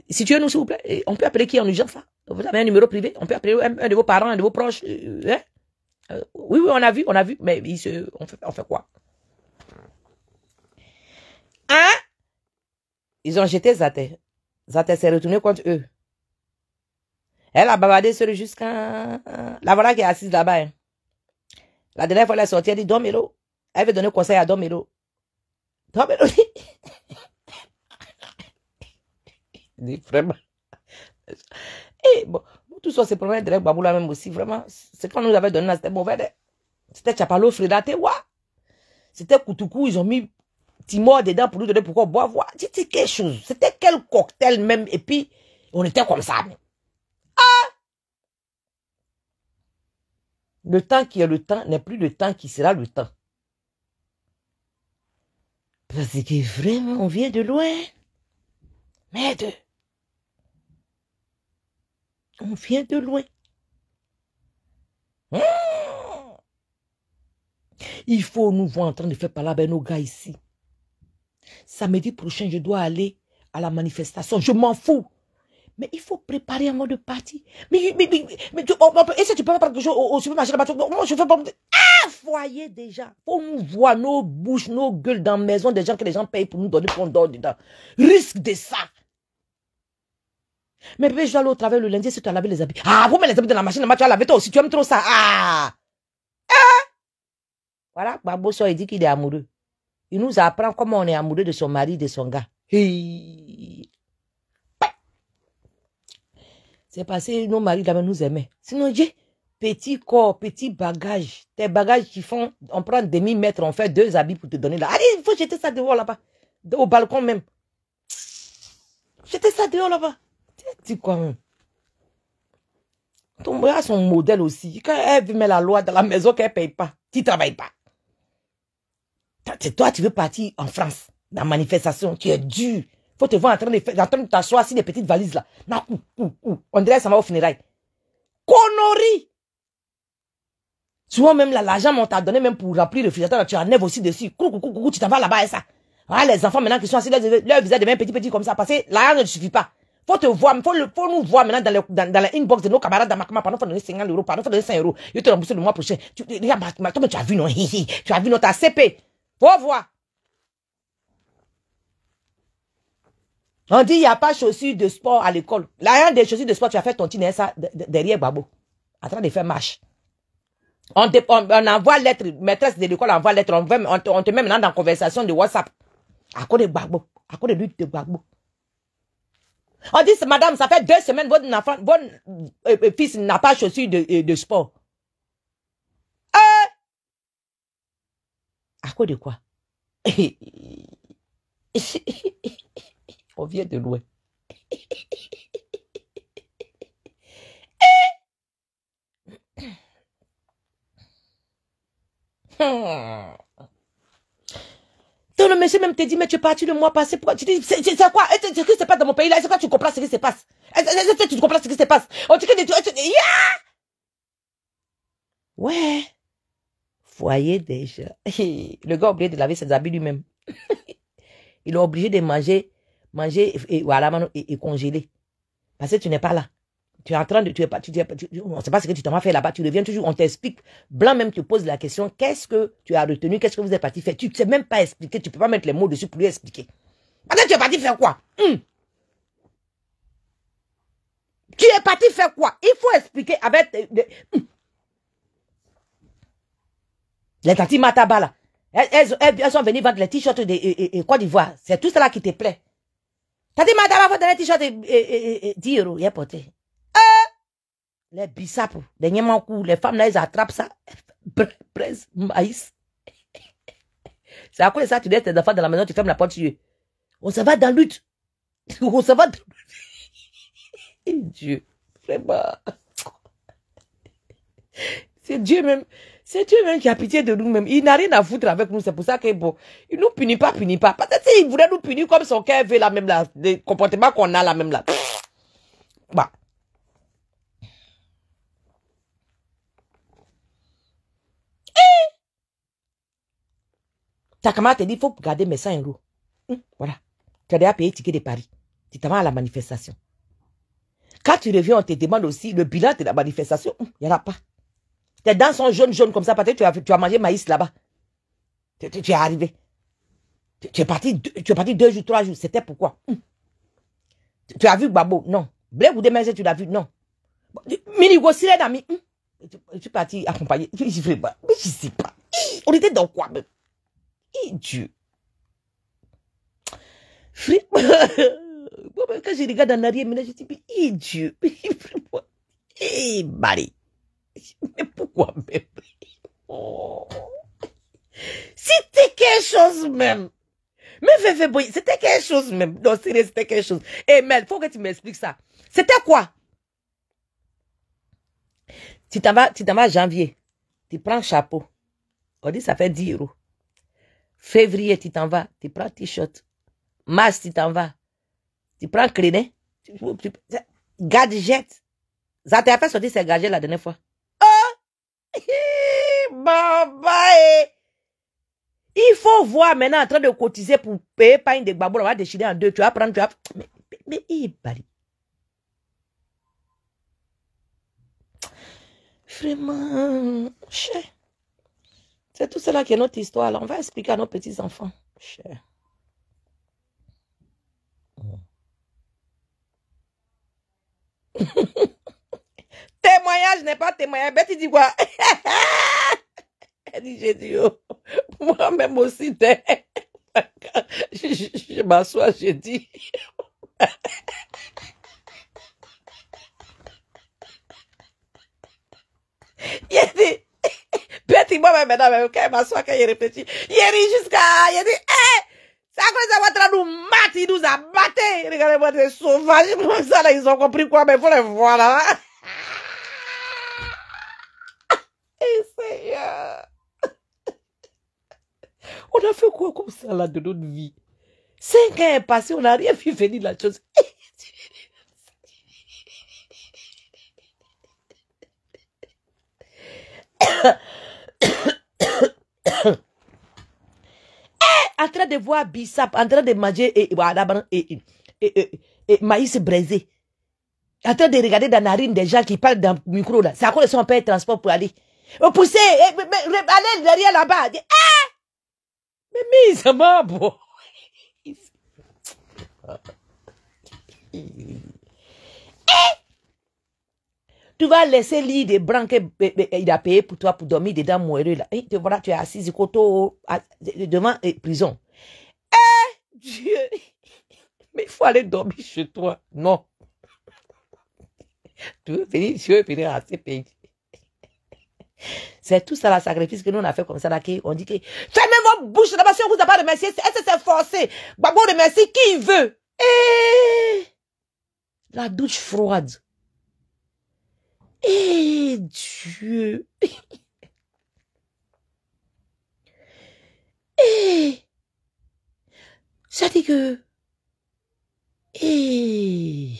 Situez-nous, s'il vous plaît. Et on peut appeler qui en urgence, ça? Vous avez un numéro privé? On peut appeler un de vos parents, un de vos proches? Hein? Oui, oui, on a vu. Mais on fait quoi? Hein? Ils ont jeté Zaté. Zaté s'est retourné contre eux. Elle a bavardé sur jusqu'à... La voilà qui est assise là-bas. Hein. La dernière fois, elle est sortie, elle dit, Domelo. Elle veut donner conseil à Domelo. Domelo dit, vraiment. Et bon, tout ça, c'est pour moi, Derek Baboula même aussi, vraiment. C'est quand nous avait donné, c'était mauvais. C'était Chapalo, Frida, Tewa. C'était Koutoukou, ils ont mis Timor dedans pour nous donner pourquoi boire. C'était quelque chose. C'était quel cocktail même. Et puis, on était comme ça. Le temps qui est le temps n'est plus le temps qui sera le temps. Parce que vraiment, on vient de loin. Merde. On vient de loin. Il faut nous voir en train de faire parler avec nos gars ici. Samedi prochain, je dois aller à la manifestation. Je m'en fous. Mais il faut préparer avant de partir. Mais est-ce que tu peux pas parler au supermarché là-bas? Moi, je fais pas... Ah, foyer déjà. Faut nous voir nos bouches, nos gueules dans la maison des gens que les gens payent pour nous donner pour dehors dedans. Risque de ça. Mais bébé, je dois aller au travail le lundi si tu as lavé les habits. Ah, vous mettez les habits dans la machine, tu as lavé toi aussi. Tu aimes trop ça. Ah. Voilà, Babo il dit qu'il est amoureux. Il nous apprend comment on est amoureux de son mari, de son gars. C'est passé, nos maris là nous aimaient. Sinon, j'ai petit corps, petit bagage. Tes bagages qui font, on prend demi-mètre, on fait 2 habits pour te donner là. Allez, il faut jeter ça dehors là-bas. Au balcon même. Jeter ça dehors là-bas. Tu quoi même? Ton bras a son modèle aussi. Quand elle met la loi dans la maison qu'elle ne paye pas, tu ne travailles pas. Toi, tu veux partir en France, dans la manifestation, tu es dur. Faut te voir en train de t'asseoir sur des petites valises là. Non, on dirait que ça va au funérailles. Connerie! Souvent même là, l'argent on t'a donné même pour remplir le frigidaire, tu enlèves aussi dessus. Tu t'en vas là-bas et ça. Ah, les enfants maintenant qui sont assis, leur visage devient petit comme ça, parce que l'argent ne suffit pas. Faut te voir, faut nous voir maintenant dans la inbox de nos camarades d'Amakama, pendant faut donner 50 €, pendant faut donner 5 €. Je te rembourse le mois prochain. Regarde, toi, tu as vu, non? Tu as vu notre CP. Faut voir. On dit, il n'y a pas de chaussures de sport à l'école. L'argent des chaussures de sport, tu as fait ton tine ça derrière Babo. En train de faire marche. On envoie lettre, maîtresse de l'école envoie lettre, on te met maintenant dans conversation de WhatsApp. À cause de Gbagbo, à cause de lui de Gbagbo. On dit, madame, ça fait 2 semaines, votre fils n'a pas de chaussures de sport. À cause de quoi? On vient de loin. Donc le monsieur même te dit, mais tu es parti le mois passé, pourquoi? Tu dis, c'est quoi? Ce qui se passe dans mon pays là, est-ce que tu comprends ce qui se passe? Est-ce que tu comprends ce qui se passe? On dit que ouais. Foyer déjà. Le gars a oublié de laver ses habits lui-même. Il est obligé de manger et voilà, et congeler. Parce que tu n'es pas là. Tu es en train de, on ne sait pas ce que tu t'en vas faire là-bas. Tu reviens toujours, on t'explique. Blanc même te pose la question, qu'est-ce que tu as retenu, qu'est-ce que vous êtes parti faire? Tu ne sais même pas expliquer, tu ne peux pas mettre les mots dessus pour lui expliquer. Maintenant, tu es parti faire quoi? Tu es parti faire quoi? Il faut expliquer avec... Les tantis Mataba là. Elles sont venues vendre les t-shirts de Côte d'Ivoire. C'est tout cela qui te plaît. Tanti Mataba va donner les t-shirts de 10 €. Il a porté. Les bissapes, les niamankou, les femmes là, elles attrapent ça. Braise, maïs. C'est à cause de ça, tu laisses tes enfants dans la maison, tu fermes la porte sur eux. On se va dans la lutte. On se va dans... Dieu, vraiment. C'est Dieu même. C'est Dieu même qui a pitié de nous-mêmes. Il n'a rien à foutre avec nous. C'est pour ça que bon, il nous punit pas. Peut-être qu'il voulait nous punir comme son cœur veut la même là. Des comportements qu'on a la même là. Bah. Ta camarade te dit, il faut garder mes 100 €. Voilà. Tu as déjà payé le ticket de Paris. Tu t'en vas à la manifestation. Quand tu reviens, on te demande aussi le bilan de la manifestation. Il n'y en a pas. Tes dents sont jaunes comme ça, parce que tu as mangé maïs là-bas. Tu es arrivé. Tu es parti 2 jours, 3 jours. C'était pourquoi? Tu as vu Babo? Non. Blé ou demain, tu l'as vu? Non. Minigo, si les amis. Je suis parti accompagner. Mais je sais pas. On était dans quoi même? Dieu. Quand je regarde en arrière, je dis, Dieu. Marie. Mais pourquoi même? Oh. C'était quelque chose même. Mais c'était quelque chose même. Non, c'était quelque chose. Eh, Mel, faut que tu m'expliques ça. C'était quoi? Tu t'en vas janvier. Tu prends chapeau. On dit ça fait 10 €. Février, tu t'en vas. Tu prends t-shirt. Mars, tu t'en vas. Tu prends crédit. Gadget. Ça t'a fait sortir ces gadgets la dernière fois. Bye. Il faut voir maintenant en train de cotiser pour payer pas une de babou, on va déchirer en deux. Tu vas prendre, mais Bali. Vraiment, cher. C'est tout cela qui est notre histoire. Là. On va expliquer à nos petits-enfants. Cher. Témoignage n'est pas témoignage. Betty dit quoi? Elle dit, j'ai dit, oh, moi-même aussi, je m'assois, j'ai dit. Il dit, Betty, moi-même, maintenant, quand elle m'assoit, quand il réfléchit, il rit jusqu'à, il dit, ça va être nous mat, il nous a batté. Regardez-moi des sauvages, comme ça, là, ils ont compris quoi, mais il faut les voir, là. Et Seigneur. On a fait quoi comme ça là de notre vie? 5 ans est passé, on n'a rien vu venir la chose. En train de voir Bissap, en train de manger maïs braisé. En train de regarder dans la narine des gens qui parlent dans le micro là. C'est à cause de son père transport pour aller. Poussez, allez derrière là-bas. Mais ça m'a bon. Tu vas laisser l'île de blanc qu'il a payé pour toi pour dormir dedans moelleux là. Et voilà, tu es assis devant prison. Dieu. Mais il faut aller dormir chez toi. Non. Tu veux venir à ces pays. C'est tout ça le sacrifice que nous on a fait comme ça là. On dit que fermez votre bouche là-bas si on vous a pas remercié. Est-ce que c'est forcé? Babo remercie qui il veut. La douche froide. Dieu. Ça dit que mais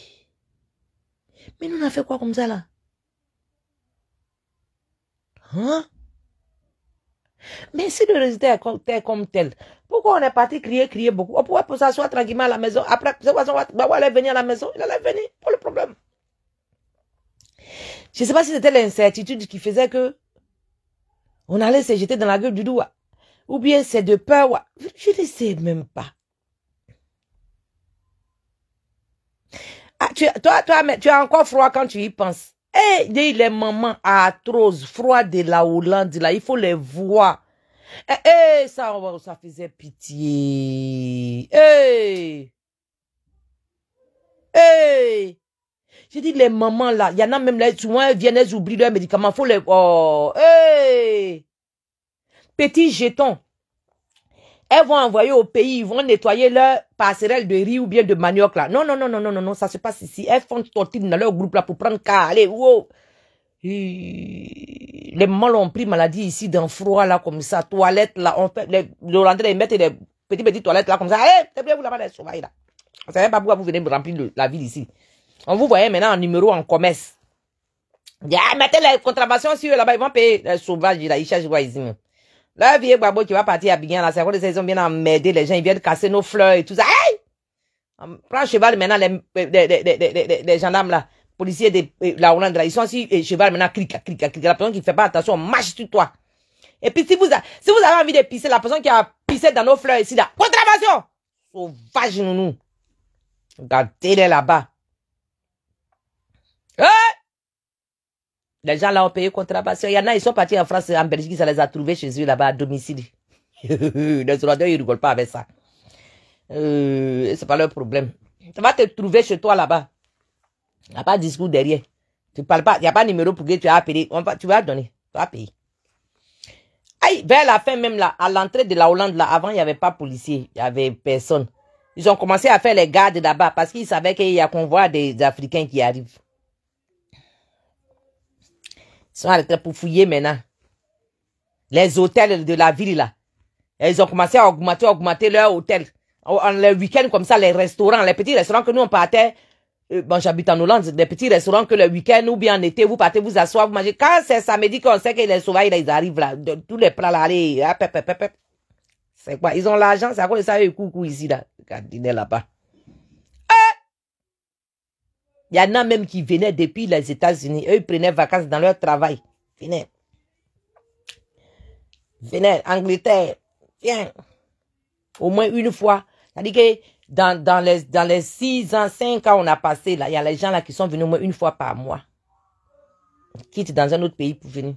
nous on a fait quoi comme ça là? Hein? Mais si le résultat est comme tel, pourquoi on est parti crier beaucoup? On pourrait s'asseoir tranquillement à la maison. Après, cette façon, on va aller venir à la maison. Il allait venir. Pas le problème. Je ne sais pas si c'était l'incertitude qui faisait que on allait se jeter dans la gueule du doigt. Ou bien c'est de peur. Je ne sais même pas. Ah, tu as encore froid quand tu y penses. Les mamans atroces, froid de la Hollande, là, il faut les voir. Ça faisait pitié. J'ai dit, les mamans là, il y en a même là, souvent elles viennent, elles oublient leurs médicaments, faut les... Petits jetons. Elles vont envoyer au pays, ils vont nettoyer leur passerelle de riz ou bien de manioc là. Non, ça se passe ici. Elles font tortine dans leur groupe là pour prendre cas. Allez, wow. Les mamans ont pris maladie ici, dans froid, là, comme ça. Toilettes, là, on fait, les Hollandais, ils mettent des petites toilettes, là, comme ça. Hé, c'est bien, vous là-bas, les sauvages, là. On ne savez pas pourquoi vous venez me remplir la ville ici. On vous voyait maintenant en numéro en commerce. Ah, mettez les contraventions sur eux là-bas, ils vont payer les sauvages, là, ils cherchent quoi ici. Là, vieux Babo qui va partir à Bignan, là, c'est à cause de ça, ils ont bien emmerdé les gens, ils viennent casser nos fleurs et tout ça. Hey! On prend cheval maintenant, les gendarmes là, policiers de la Hollande là, ils sont assis, et cheval maintenant, clic. La personne qui ne fait pas attention, on marche sur toi. Et puis si vous avez envie de pisser, la personne qui a pissé dans nos fleurs ici là, contravention! Sauvage nounou. Regardez-les là-bas. Hey! Les gens là ont payé contravention. Il y en a, ils sont partis en France, en Belgique, ça les a trouvés chez eux là-bas à domicile. Les Hollandais, ils rigolent pas avec ça. C'est pas leur problème. Ça va te trouver chez toi là-bas. Il n'y a pas de discours derrière. Tu parles pas, il n'y a pas de numéro pour que tu as payé. Tu vas donner, tu vas payer. Aïe, vers la fin même là, à l'entrée de la Hollande là, avant il n'y avait pas de policiers, il n'y avait personne. Ils ont commencé à faire les gardes là-bas parce qu'ils savaient qu'il y a un convoi des Africains qui arrivent. Ils sont arrêtés pour fouiller maintenant. Les hôtels de la ville là. Et ils ont commencé à augmenter leur hôtel. Le week-end comme ça, les restaurants, les petits restaurants que nous on partait. Bon, j'habite en Hollande, des petits restaurants que le week-end ou bien en été, vous partez vous asseoir, vous mangez. Quand c'est samedi qu'on sait que les sauvages là, ils arrivent là, tous les plats là, allez, c'est quoi? Ils ont l'argent, c'est à cause de ça, eux, coucou ici là. Regardez là-bas. Il y en a même qui venaient depuis les États-Unis. Eux, ils prenaient vacances dans leur travail. Venez, Angleterre. Viens. Au moins une fois. C'est-à-dire que dans les 6 ans, 5 ans, on a passé là. Il y a les gens là qui sont venus au moins une fois par mois. Ils quittent dans un autre pays pour venir.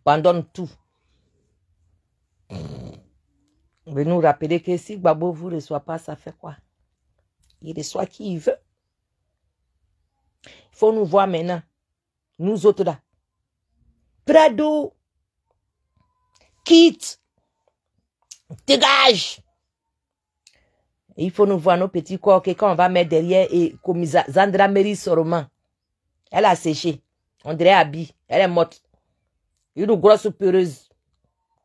Abandonne tout. Vous nous rappeler que si Gbagbo vous ne reçoit pas, ça fait quoi? Il reçoit qui il veut. Il faut nous voir maintenant. Nous autres là. Prado. Quitte. Dégage. Il faut nous voir nos petits corps que quand on va mettre derrière et comme Zandra Mary Soroman. Elle a séché. On dirait Abby. Elle est morte. Une grosse peureuse.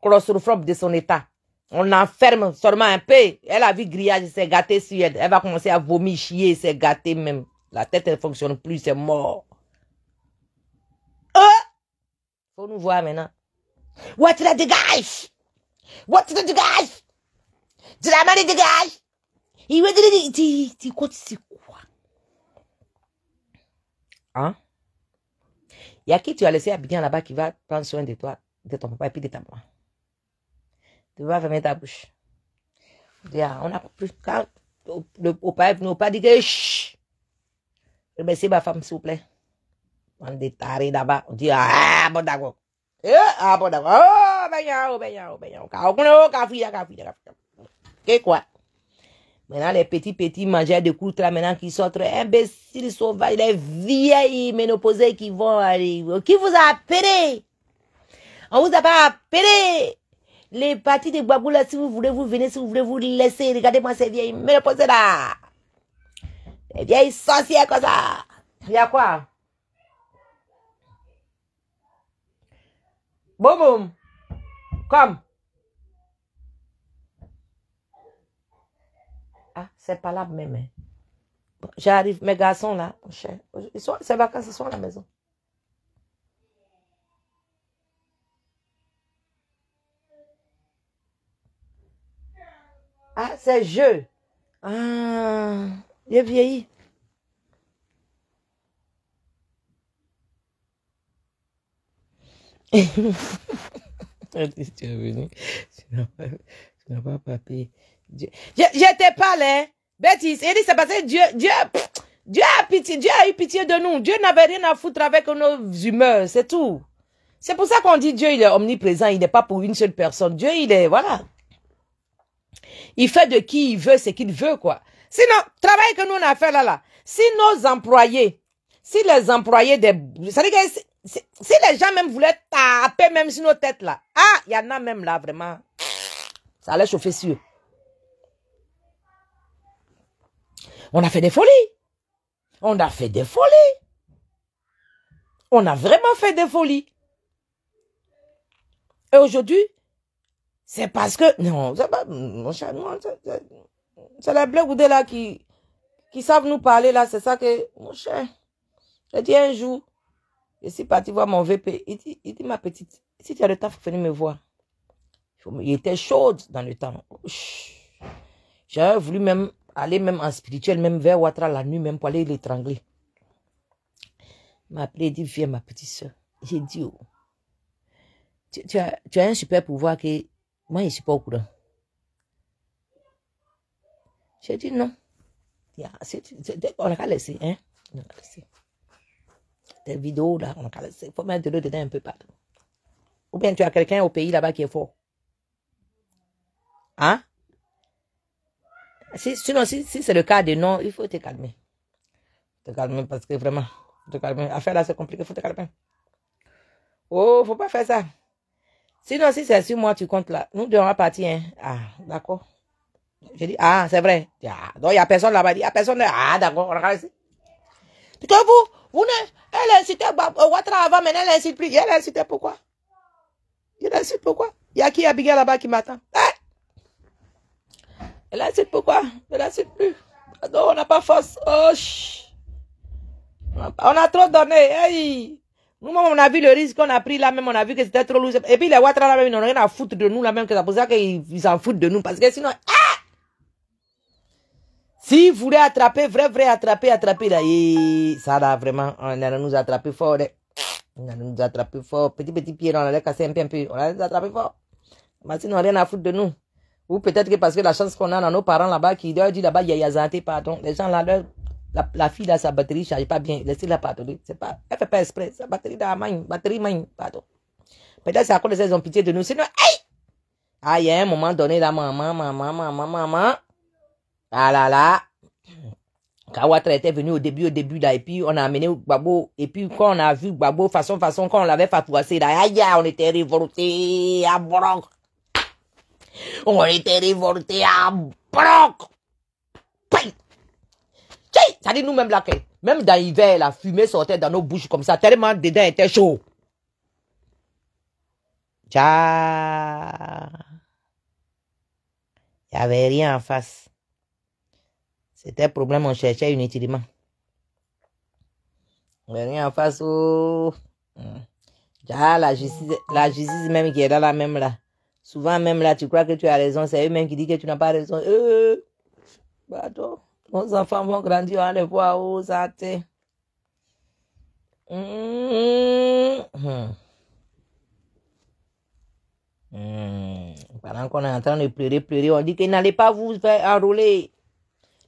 Claustrophobe de son état. On l'enferme seulement un peu. Elle a vu grillage, s'est gâtée sur elle. Elle va commencer à vomir, chier, s'est gâtée même. La tête, elle ne fonctionne plus, c'est mort. Faut nous voir maintenant. What's the dégage? What's the dégage? De la main dégage? Il veut dire, tu c'est quoi? Hein? Il y a qui tu as laissé habiller là-bas qui va prendre soin de toi, de ton papa et puis de ta maman? Tu vas fermer ta bouche. On a plus. Quand au père dit que chut. Remerciez ma femme, s'il vous plaît. On est taré là-bas. On dit, ah, bon d'accord. Ah, bon d'accord. Oh, qu'est quoi? Maintenant, les petits mangeurs de croûtes là, maintenant, qui sortent, imbéciles, sauvages, les vieilles ménopausées qui vont arriver. Qui vous a appelé? On vous a pas appelé. Les parties de Gbagbo là, si vous voulez, vous venez, si vous voulez, vous laissez. Regardez-moi ces vieilles ménopausées là. Les vieilles sorcières comme ça. Il y a quoi? Boum. Comme. Ah, c'est pas là même. Hein. Bon, j'arrive, mes garçons là, ces vacances, ils sont à la maison. Ah, c'est jeu. Ah, j'ai vieilli. Tu es venu. Tu n'as pas papier. J'étais pas là. Bêtise. Il dit c'est parce que Dieu a pitié. Dieu a eu pitié de nous. Dieu n'avait rien à foutre avec nos humeurs. C'est tout. C'est pour ça qu'on dit Dieu, il est omniprésent. Il n'est pas pour une seule personne. Dieu, il est, voilà. Il fait de qui il veut ce qu'il veut, quoi. Sinon, travail que nous on a fait là. Si nos employés, si les employés des... C'est-à-dire que si les gens même voulaient taper même sur nos têtes là, ah, il y en a même là, vraiment, ça allait chauffer sur eux. On a fait des folies. On a fait des folies. On a vraiment fait des folies. Et aujourd'hui, c'est parce que... Non, c'est pas... Mon cher, c'est les bleus goudés là qui savent nous parler là. C'est ça que... Mon cher, j'ai dit un jour, je suis parti voir mon VP. Il dit ma petite, si tu as le temps, il faut venir me voir. Il était chaud dans le temps. J'avais voulu même aller même en spirituel, même vers Ouattara la nuit, même pour aller l'étrangler. Il m'a appelé, il dit, viens ma petite soeur. J'ai dit, oh, tu as un super pouvoir que moi, je ne suis pas au courant. J'ai dit non. On a qu'à laisser, hein. On a qu'à laisser. Des vidéos là, on a qu'à laisser. Il faut mettre de l'eau dedans un peu partout. Ou bien tu as quelqu'un au pays là-bas qui est fort. Hein? Sinon, si c'est le cas de non, il faut te calmer. Te calmer parce que vraiment, te calmer. Affaire là, c'est compliqué, il faut te calmer. Oh, faut pas faire ça. Sinon, si c'est sur moi, tu comptes là. Nous devons partir, hein. Ah, d'accord. J'ai dit, ah, c'est vrai. Ah, donc, il n'y a personne là-bas. Il n'y a personne là. Ah, d'accord, on regarde ici. Parce que vous elle incitait Ouattara avant, mais elle incite plus. Elle incitait pourquoi? Elle incite pourquoi? Il y a qui Abigail là-bas qui m'attend? Elle incite pourquoi? Elle incite plus. Non, on n'a pas force. Oh, on a trop donné. Hey. Nous, on a vu le risque qu'on a pris là même, on a vu que c'était trop lourd. Et puis les Ouattara là même, ils n'ont rien à foutre de nous là même, que c'est pour ça qu'ils s'en foutent de nous. Parce que sinon, si vous voulez attraper, vrai attraper là, ça là vraiment, on a nous attrapé fort. On a nous attrapé fort. Petit pied, on allait casser un peu. On a nous attrapé fort. Mais sinon, rien à foutre de nous. Ou peut-être que parce que la chance qu'on a dans nos parents là-bas, qui leur dit là-bas, il y a Yazanté, pardon. Les gens là, la fille là, sa batterie ne charge pas bien. Laissez-la pardonner. C'est pas, elle fait pas exprès. Sa batterie dans la main, pardon. Peut-être c'est à cause de ça, ils ont pitié de nous. Sinon, hey! Ah, il y a un moment donné, là, maman. Ah là là. Quand Ouattara était venu au début là, et puis on a amené Gbagbo, et puis quand on a vu Gbagbo, façon, quand on l'avait fatouassé là, aïe, on était révoltés à bloc. On était révoltés à bloc. Ça dit nous-mêmes là, même dans l'hiver, la fumée sortait dans nos bouches comme ça, tellement dedans était chaud. Il n'y avait rien en face. C'était un problème, on cherchait inutilement. Il n'y avait rien en face. Oh. La justice même qui est dans la même là. Souvent même là, tu crois que tu as raison, c'est eux-mêmes qui disent que tu n'as pas raison. Pardon. Nos enfants vont grandir, on les voit, oh, ça t'est. Pendant qu'on est en train de pleurer, on dit que n'allez pas vous faire enrôler.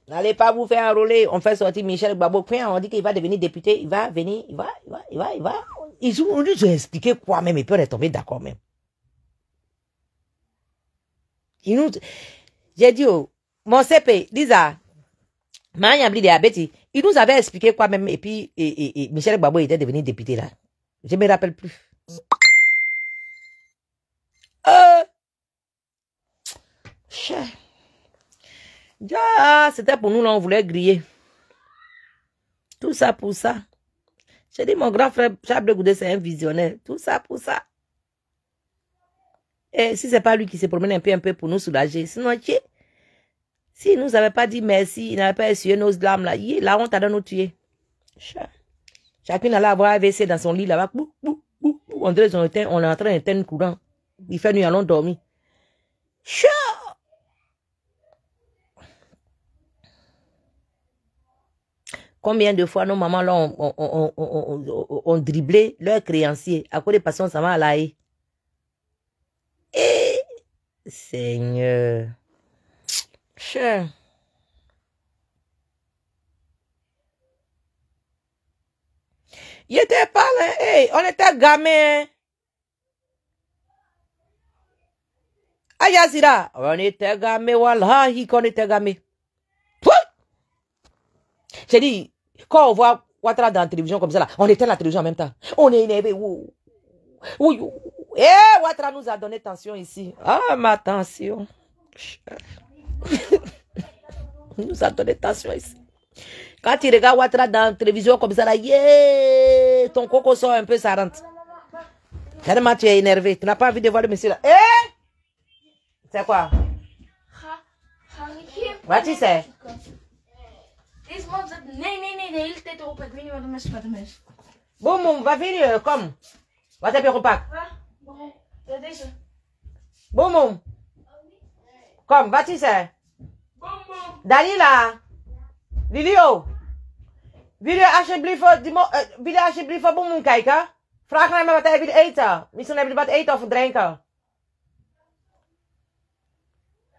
N'allez pas vous faire enrôler. On fait sortir Michel Gbagbo. On dit qu'il va devenir député. Il va venir. Il va. Ils nous ont expliqué quoi même. Et puis on est tombé d'accord même. J'ai dit, oh, mon CP, Lisa, il nous avait expliqué quoi même. Et puis Michel Gbagbo était devenu député là. Je me rappelle plus. C'était pour nous là, on voulait griller. Tout ça pour ça. J'ai dit, mon grand frère Charles Goudé, c'est un visionnaire. Tout ça pour ça. Et si c'est pas lui qui se promène un peu pour nous soulager, sinon, si nous n'avait pas dit merci, il n'avait pas essuyé nos larmes là, la honte a de nous tuer. Chacune allait avoir AVC dans son lit là-bas. On est en train d'éteindre courant. Il fait nous allons dormir. Combien de fois nos mamans là ont dribblé leurs créanciers à cause des patients, ça va à la haie. Et Seigneur. Cher. Il était pas là. Hey, on était gamins. Ayazira. On était gamins. Wallahi qu'on était gamins. J'ai dit, quand on voit Ouattara dans la télévision comme ça, là, on était à la télévision en même temps. On est énervé. Oui. Ouattara nous a donné tension ici. Ah, ma tension. Il nous a donné tension ici. Quand tu regardes Ouattara dans la télévision comme ça, là, yeah, ton coco sort un peu, ça rentre. Tellement tu es énervé. Tu n'as pas envie de voir le monsieur là. Eh? C'est quoi? Wat is hij? Deze man zegt nee, de hele tijd erop. Ik weet niet wat hem is. Boom, wat wil je? Kom. Wat heb je gepakt? Waarom? Ja, deze. Boom. Kom, wat is hij? Boom. Dalila. Lilio. Wil je alsjeblieft Boom kijken? Vraag naar me wat hij wil eten. Misschien heb je wat eten of drinken.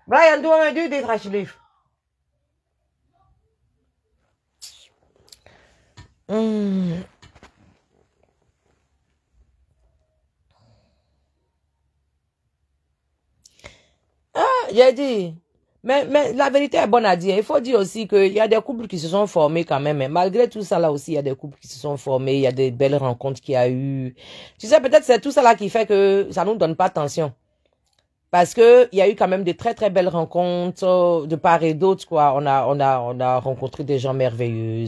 Brian, doe dit alsjeblieft. J'ai dit, mais la vérité est bonne à dire. Il faut dire aussi qu'il y a des couples qui se sont formés quand même. Malgré tout ça là aussi, il y a des couples qui se sont formés. Il y a des belles rencontres qu'il y a eu. Tu sais, peut-être c'est tout ça là qui fait que ça nous donne pas attention. Parce que il y a eu quand même de très très belles rencontres de part et d'autre, quoi. On a rencontré des gens merveilleux.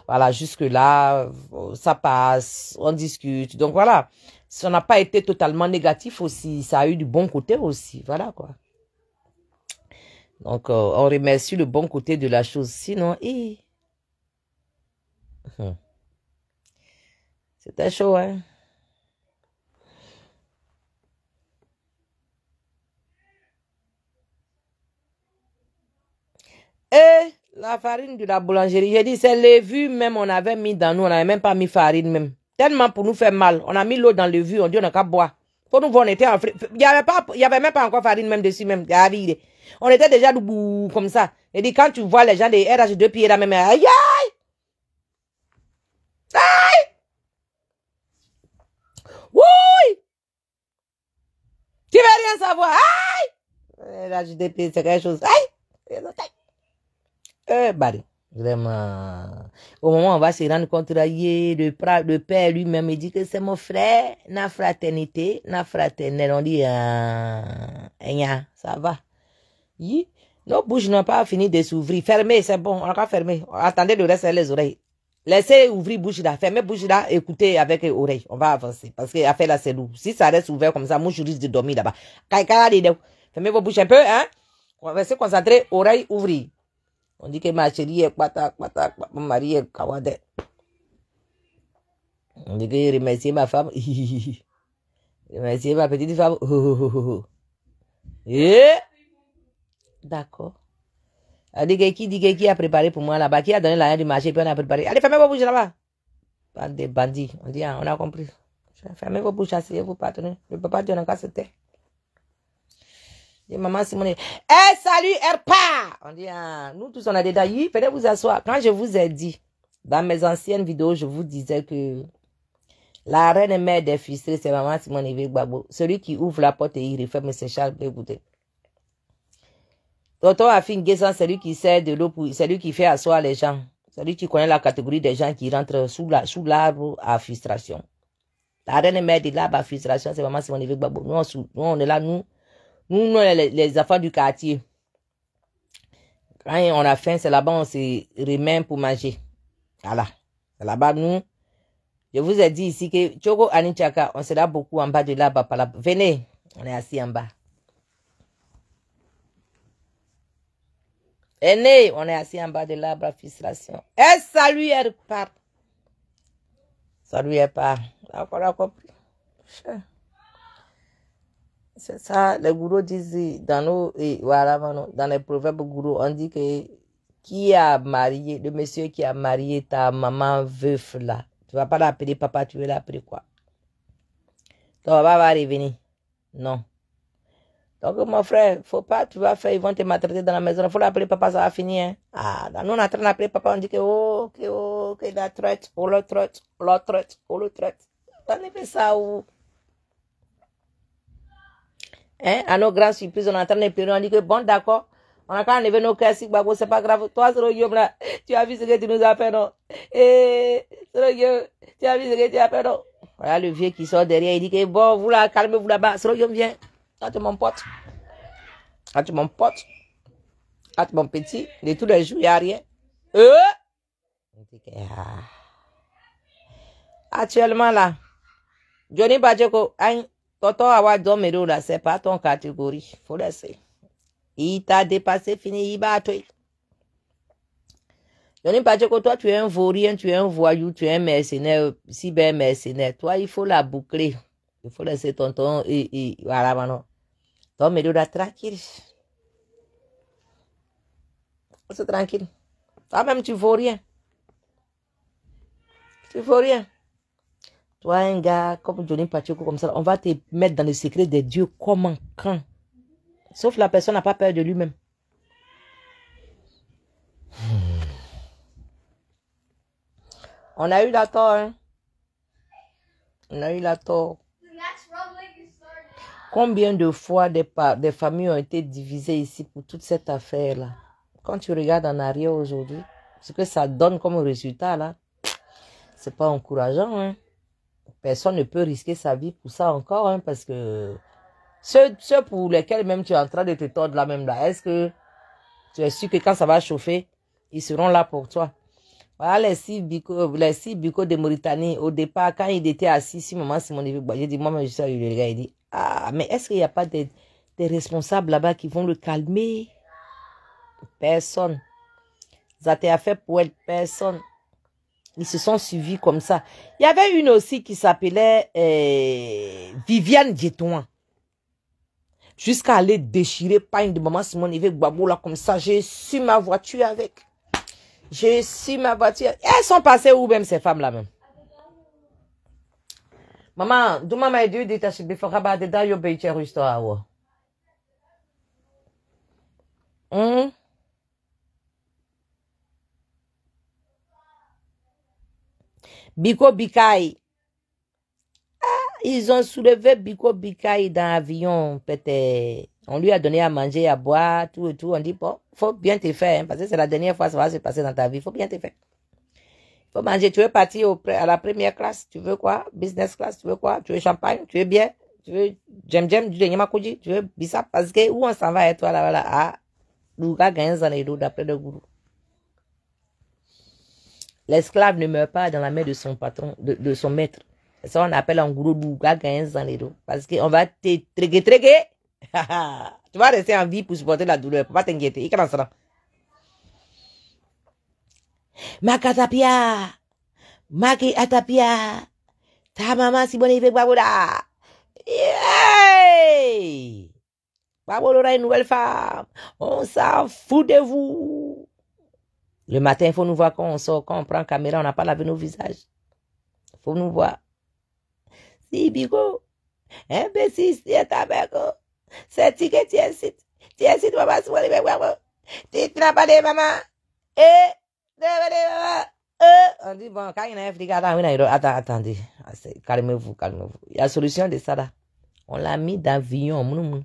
Voilà, jusque là, ça passe, on discute. Donc voilà, ça n'a pas été totalement négatif aussi. Ça a eu du bon côté aussi. Voilà, quoi. Donc, on remercie le bon côté de la chose. Sinon, c'était chaud, hein. Et la farine de la boulangerie, j'ai dit, c'est les vues même, on avait mis dans nous, on n'avait même pas mis farine même. Tellement pour nous faire mal. On a mis l'eau dans le vues, on dit on n'a qu'à boire. Pour nous voir, on était en frais. Il n'y avait même pas encore farine même dessus même. On était déjà debout comme ça. J'ai dit, quand tu vois les gens des RH2 pieds là même, aïe aïe! Aïe! Oui! Tu veux rien savoir? Aïe! RH2 c'est quelque chose. Aïe! Vraiment. Au moment où on va se rendre compte, le père lui-même, il dit que c'est mon frère, na fraternité, na fraternelle. On dit, ça va. Nos bouches n'ont pas fini de s'ouvrir. Fermez, c'est bon, on n'a pas fermé. Attendez le reste les oreilles. Laissez ouvrir bouche là, fermez bouche là, écoutez avec les oreilles. On va avancer. Parce que l'affaire là, c'est lourd. Si ça reste ouvert comme ça, moi, je risque de dormir là-bas. Fermez vos bouches un peu, hein. On va se concentrer, oreilles ouvrées. On dit que ma chérie est patak, mon mari est kawade. On dit que remercier ma femme. Remercier ma petite femme. D'accord. Elle dit que qui a préparé pour moi là-bas, qui a donné l'argent du marché, puis on a préparé. Allez, fermez vos bouches là-bas. Pas des bandits. On dit, on a compris. Fermez vos bouches, asseyez-vous, partenaires. Le papa Dieu n'a qu'à se taire. Et maman Simone, salut, Erpa! On dit, nous tous on a des dailles, venez vous asseoir. Quand je vous ai dit, dans mes anciennes vidéos, je vous disais que la reine mère des frustrés, c'est maman Simone Yves Gbagbo. Celui qui ouvre la porte et il referme, c'est Charles Blé-Bouté. Tonton Afin Guessan, celui qui sert de l'eau, celui qui fait asseoir les gens. Celui qui connaît la catégorie des gens qui rentrent sous l'arbre à frustration. La reine mère de l'arbre à frustration, c'est maman Simone Yves Gbagbo. Nous, on est là, nous, les affaires du quartier. Quand on a faim, c'est là-bas, on se remet pour manger. Voilà. C'est là-bas, nous. Je vous ai dit ici que Chogo Anichaka, on sera beaucoup en bas de là-bas. Venez, on est assis en bas. Venez, on est assis en bas de l'arbre à frustration. Salut, Erpar. Salut, Erpar. On a compris. C'est ça, les gourous disent dans les proverbes gourous, on dit que qui a marié, le monsieur qui a marié ta maman veuf là, tu vas pas l'appeler papa, tu veux l'appeler quoi? Ton papa va revenir. Non. Donc mon frère, faut pas, tu vas faire, ils vont te maltraiter dans la maison, il faut l'appeler papa, ça va finir. Hein? Nous on est en train d'appeler papa, on dit que la traite, on le traite. On fait ça où? À nos grandes surprises, on est en train de pleurer, on dit que bon, d'accord, on a qu'à enlever nos cœurs, c'est pas grave. Toi, là, tu as vu ce que tu nous as fait, non? Tu as vu ce que tu as fait, non? Voilà le vieux qui sort derrière, il dit que bon, vous là, calmez-vous là-bas, viens. Quand tu mon pote, quand tu mon petit, de tous les jours, il n'y a rien. Actuellement là, Johnny Bajeko, Toto Awa Domero là, c'est pas ton catégorie. Faut laisser. Il t'a dépassé, fini, il bat toi. Johnny Bajeko, toi tu es un vaurien, tu es un voyou, tu es un mercenaire, cyber-mercenaire. Toi, il faut la boucler. Il faut laisser tonton et voilà maintenant. Domero là, tranquille. C'est tranquille. Toi-même, tu vaux rien. Tu vaux rien. Toi, un gars comme Johnny Pacheco, comme ça, on va te mettre dans le secret des dieux. Comment, quand? Sauf la personne n'a pas peur de lui-même. On a eu la tort, hein? On a eu la tort. Combien de fois des familles ont été divisées ici pour toute cette affaire-là? Quand tu regardes en arrière aujourd'hui, ce que ça donne comme résultat, là, c'est pas encourageant, hein? Personne ne peut risquer sa vie pour ça encore, hein, parce que ceux pour lesquels même tu es en train de te tordre là même là, est-ce que tu es sûr que quand ça va chauffer, ils seront là pour toi? Voilà les six bicots de Mauritanie, au départ, quand il était assis, si maman Simone j'ai dit, moi, je suis allé, le gars, il dit, ah, mais est-ce qu'il n'y a pas des responsables là-bas qui vont le calmer? Personne. Ça t'a fait pour elle, personne. Ils se sont suivis comme ça. Il y avait une aussi qui s'appelait Viviane Dietouan. Jusqu'à aller déchirer pagne de maman Simone avec Babou là comme ça. J'ai su ma voiture avec. J'ai su ma voiture. Et elles sont passées où même ces femmes là même? Maman, d'où maman est due d'être chez Bifo Rabat de Dayo Beiche Rusto. Biko Bikai. Ils ont soulevé Biko Bikai dans l'avion, peut-être. On lui a donné à manger, à boire, tout et tout. On dit, bon, faut bien te faire, hein, parce que c'est la dernière fois que ça va se passer dans ta vie. Faut bien te faire. Faut manger. Tu veux partir à la première classe? Tu veux quoi? Business class? Tu veux quoi? Tu veux champagne? Tu veux bien? Tu veux djem du Nyamakuji? Tu veux bissap? Parce que où on s'en va et toi là, voilà. Ah, Louga gagne Zanedo d'après le gourou. L'esclave ne meurt pas dans la main de son patron, de son maître. Ça, on appelle en gros Louga gagne Zanedo. Parce qu'on va te tréguer. Tu vas rester en vie pour supporter la douleur. Faut pas t'inquiéter. Il commence là. Makatapia. Maki atapia. Ta maman si bonne avec Baboula. Yeah! Baboula est une nouvelle femme. On s'en fout de vous. Le matin, il faut nous voir quand on sort, quand on prend caméra, on n'a pas lavé nos visages. Il faut nous voir. Si, Bigo. Imbécile, c'est ta mère. C'est ticket, tu es site, maman, si vous voulez, tu n'as pas de maman. On dit, bon, quand il y a un flic, attendez, calmez-vous. Il y a la solution de ça là. On l'a mis dans l'avion.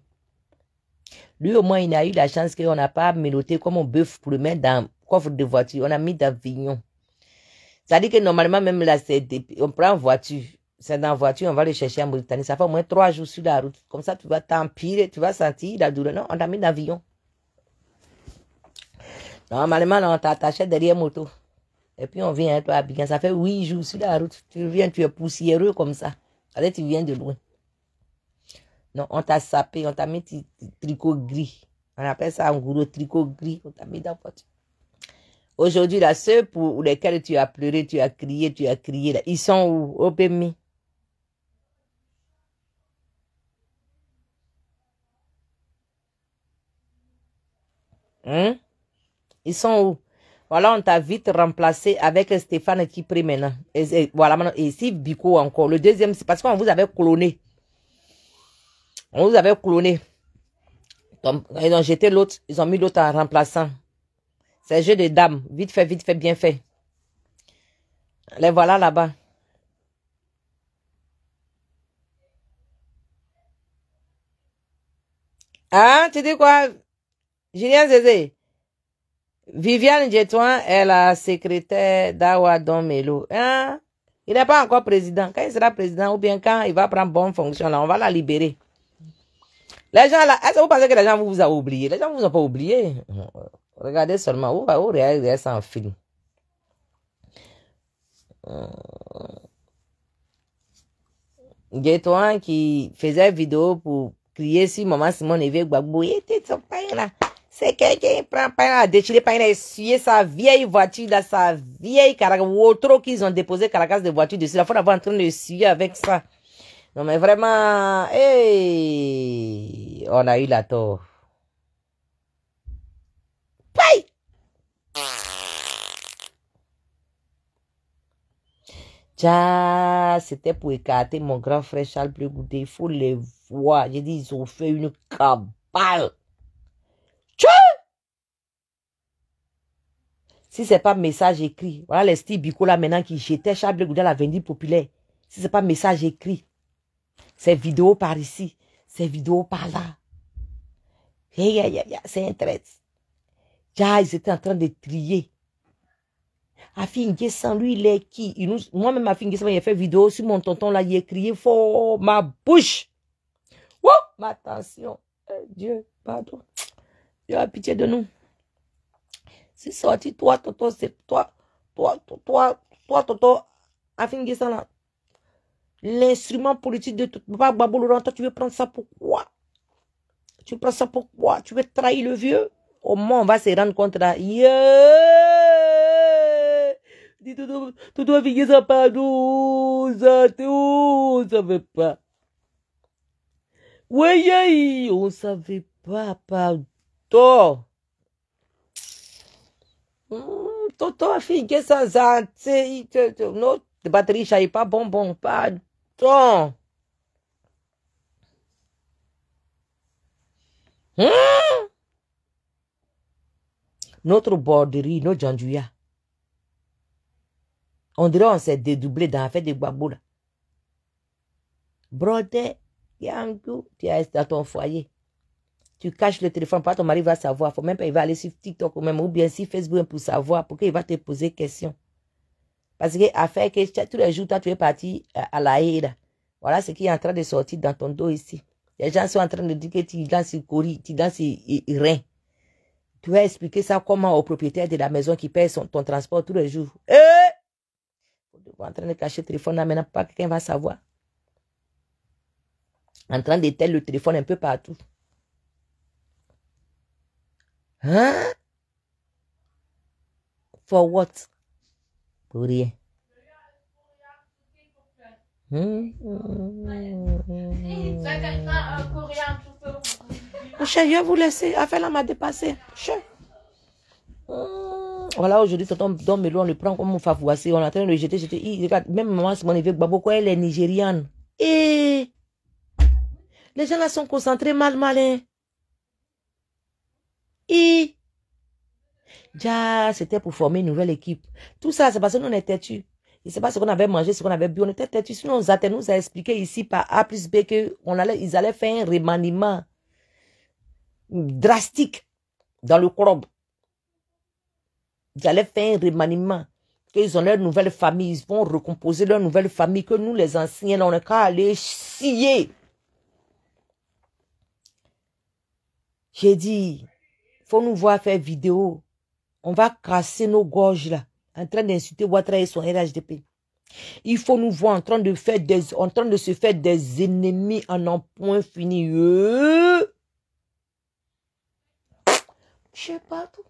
Lui, au moins, il a eu la chance qu'on n'a pas méloté comme un bœuf pour le mettre dans le coffre de voiture. On a mis dans l'avion. Ça dit que normalement, même là, on prend une voiture. C'est dans la voiture, on va le chercher en Mauritanie. Ça fait au moins 3 jours sur la route. Comme ça, tu vas t'empirer, tu vas sentir la douleur. Non, on t'a mis dans l'avion. Normalement, on t'attache derrière moto. Et puis, on vient, toi, à Bigan. Ça fait 8 jours sur la route. Tu viens, tu es poussiéreux comme ça. Allez, tu viens de loin. Non, on t'a sapé, on t'a mis tricot gris. On appelle ça en gros tricot gris. On t'a mis dans la voiture. Aujourd'hui, là, ceux pour lesquels tu as pleuré, tu as crié, là, ils sont où? Au PMI. Ils sont où? Voilà, on t'a vite remplacé avec Stéphane qui prie maintenant. Et voilà, maintenant, et ici, Biko encore. Le deuxième, c'est parce qu'on vous avait cloné. On vous avait cloné. Donc, ils ont jeté l'autre, ils ont mis l'autre en remplaçant. C'est un jeu de dames. Vite fait, bien fait. Les voilà là-bas. Ah, tu dis quoi? Julien Zézé. Viviane Dietouan est la secrétaire d'Awa Don Melo. Hein? Il n'est pas encore président. Quand il sera président ou bien quand il va prendre bonne fonction, là, on va la libérer. Les gens là, est-ce que vous pensez que les gens vous ont oublié? Les gens vous ont pas oublié. Regardez seulement, où regardez ça en film. Guétoin qui faisait vidéo pour crier si maman Simone avait Gbagbo. Il était son pain là. C'est quelqu'un qui prend pain là, déchirer pain là, essuyer sa vieille voiture là, sa vieille Caracas. Trop qu'ils ont déposé Caracas de voiture dessus. La fois d'avoir en train de essuyer avec ça. Non mais vraiment, hey, on a eu la tort. Paye! C'était pour écarter mon grand frère Charles Bleu Goudé. Il faut les voir. J'ai dit, ils ont fait une cabale. Si c'est pas message écrit, voilà les styles Bico là maintenant qui jetaient Charles Bleu Goudé à la vendue populaire. Si c'est pas message écrit, c'est vidéo par ici, c'est vidéo par là. C'est un trait. Ils étaient en train de trier. Afi Nguessan, lui, il est qui? Moi-même, Afi Nguessan, il a fait vidéo sur mon tonton là, il a crié fort ma bouche. Wow, ma attention. Dieu, pardon. Dieu a pitié de nous. C'est sorti, toi, tonton, c'est toi, tonton, Afi Nguessan là. L'instrument politique de tout. Papa Babou Laurent, toi, tu veux prendre ça pour quoi? Tu prends ça pour quoi? Tu veux trahir le vieux? Au moins, on va se rendre compte là. Dis tout Afi Nguessan, pardon, ça, on savait pas. Oui, on savait pas, pardon. Tonton Afi Nguessan, ça, notre batterie, ça n'est pas bon, pardon. Notre borderie, notre Jandouya. On dirait on s'est dédoublé dans l'affaire de Gbagbo là. Brother, Yangou, tu es dans ton foyer. Tu caches le téléphone, pas ton mari va savoir. Faut même pas, il va aller sur TikTok ou même, ou bien sur Facebook pour savoir, pour qu'il va te poser question. Parce que affaire que tous les jours, toi, tu es parti à la haie. Voilà ce qui est en train de sortir dans ton dos ici. Les gens sont en train de dire que tu danses sur Cori, tu danses sur Rein. Tu vas expliquer ça comment au propriétaire de la maison qui paye ton transport tous les jours. Tu es en train de cacher le téléphone là, maintenant, pas quelqu'un va savoir. En train d'éteindre le téléphone un peu partout. Hein? For what? Pour rien. Mon cher, je vais vous laisser. Affaire là m'a dépassé. Voilà, aujourd'hui, tonton Melo, on le prend comme un favouassé. On est en train de le jeter. Regarde, même maman, c'est mon évêque Gbagbo, quoi, elle est nigériane. Et les gens là sont concentrés malin. Et c'était pour former une nouvelle équipe. Tout ça, c'est parce que nous on était têtus. Et c'est pas ce qu'on avait mangé, ce qu'on avait bu. On était têtus. Sinon, Zaten nous a expliqué ici par A plus B que ils allaient faire un remaniement drastique dans le club. Ils allaient faire un remaniement. Qu'ils ont leur nouvelle famille. Ils vont recomposer leur nouvelle famille. Que nous, les anciens, on n'a qu'à aller scier. J'ai dit, faut nous voir faire vidéo. On va casser nos gorges là. En train d'insulter Ouattara et son RHDP. Il faut nous voir en train de se faire des ennemis en un point fini. Je sais pas tout.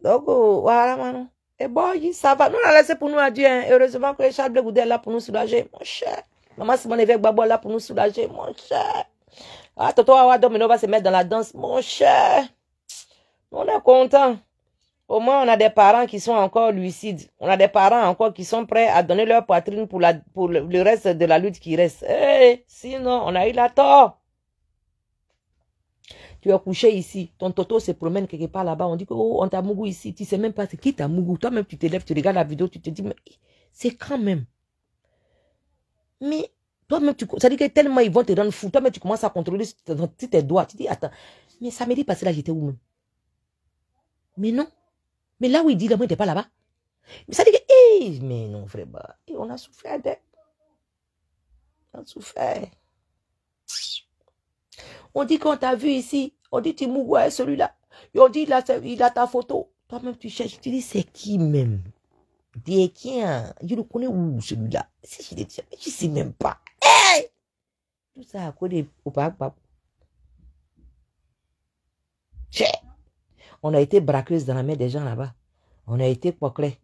Donc, voilà, Manon. Et bon, ça va. Nous, on a laissé pour nous à Dieu. Hein. Heureusement que Charles Bleu Goudé est là pour nous soulager, mon cher. Maman Simone évêque Gbagbo est là pour nous soulager, mon cher. Ah, Toto Awa Domino va se mettre dans la danse, mon cher. On est content. Au moins, on a des parents qui sont encore lucides. On a des parents encore qui sont prêts à donner leur poitrine pour le reste de la lutte qui reste. Hey, sinon, on a eu la tort. Tu es couché ici. Ton Toto se promène quelque part là-bas. On dit que, oh, on t'a mougou ici. Tu sais même pas c'est qui t'a mougou. Toi-même, tu te lèves, tu regardes la vidéo, tu te dis, mais c'est quand même. Mais toi-même, ça dit que tellement ils vont te rendre fou. Toi-même, tu commences à contrôler tes doigts. Tu dis, attends, mais ça m'a dit passer là, j'étais où même? Mais non. Mais là où il dit, là, moi, il n'était pas là-bas. Mais ça dit que, mais non, frère, bah, on a souffert On a souffert. On dit qu'on t'a vu ici. On dit, tu mougou, celui-là. Ils ont dit, il a ta photo. Toi-même, tu cherches. Tu dis, c'est qui même? Des qui? Je le connais où, celui-là? Si je l'ai dit, je ne sais même pas. Hey! Tout ça à cause des Opa. On a été braqueuse dans la main des gens là-bas. On a été poclée.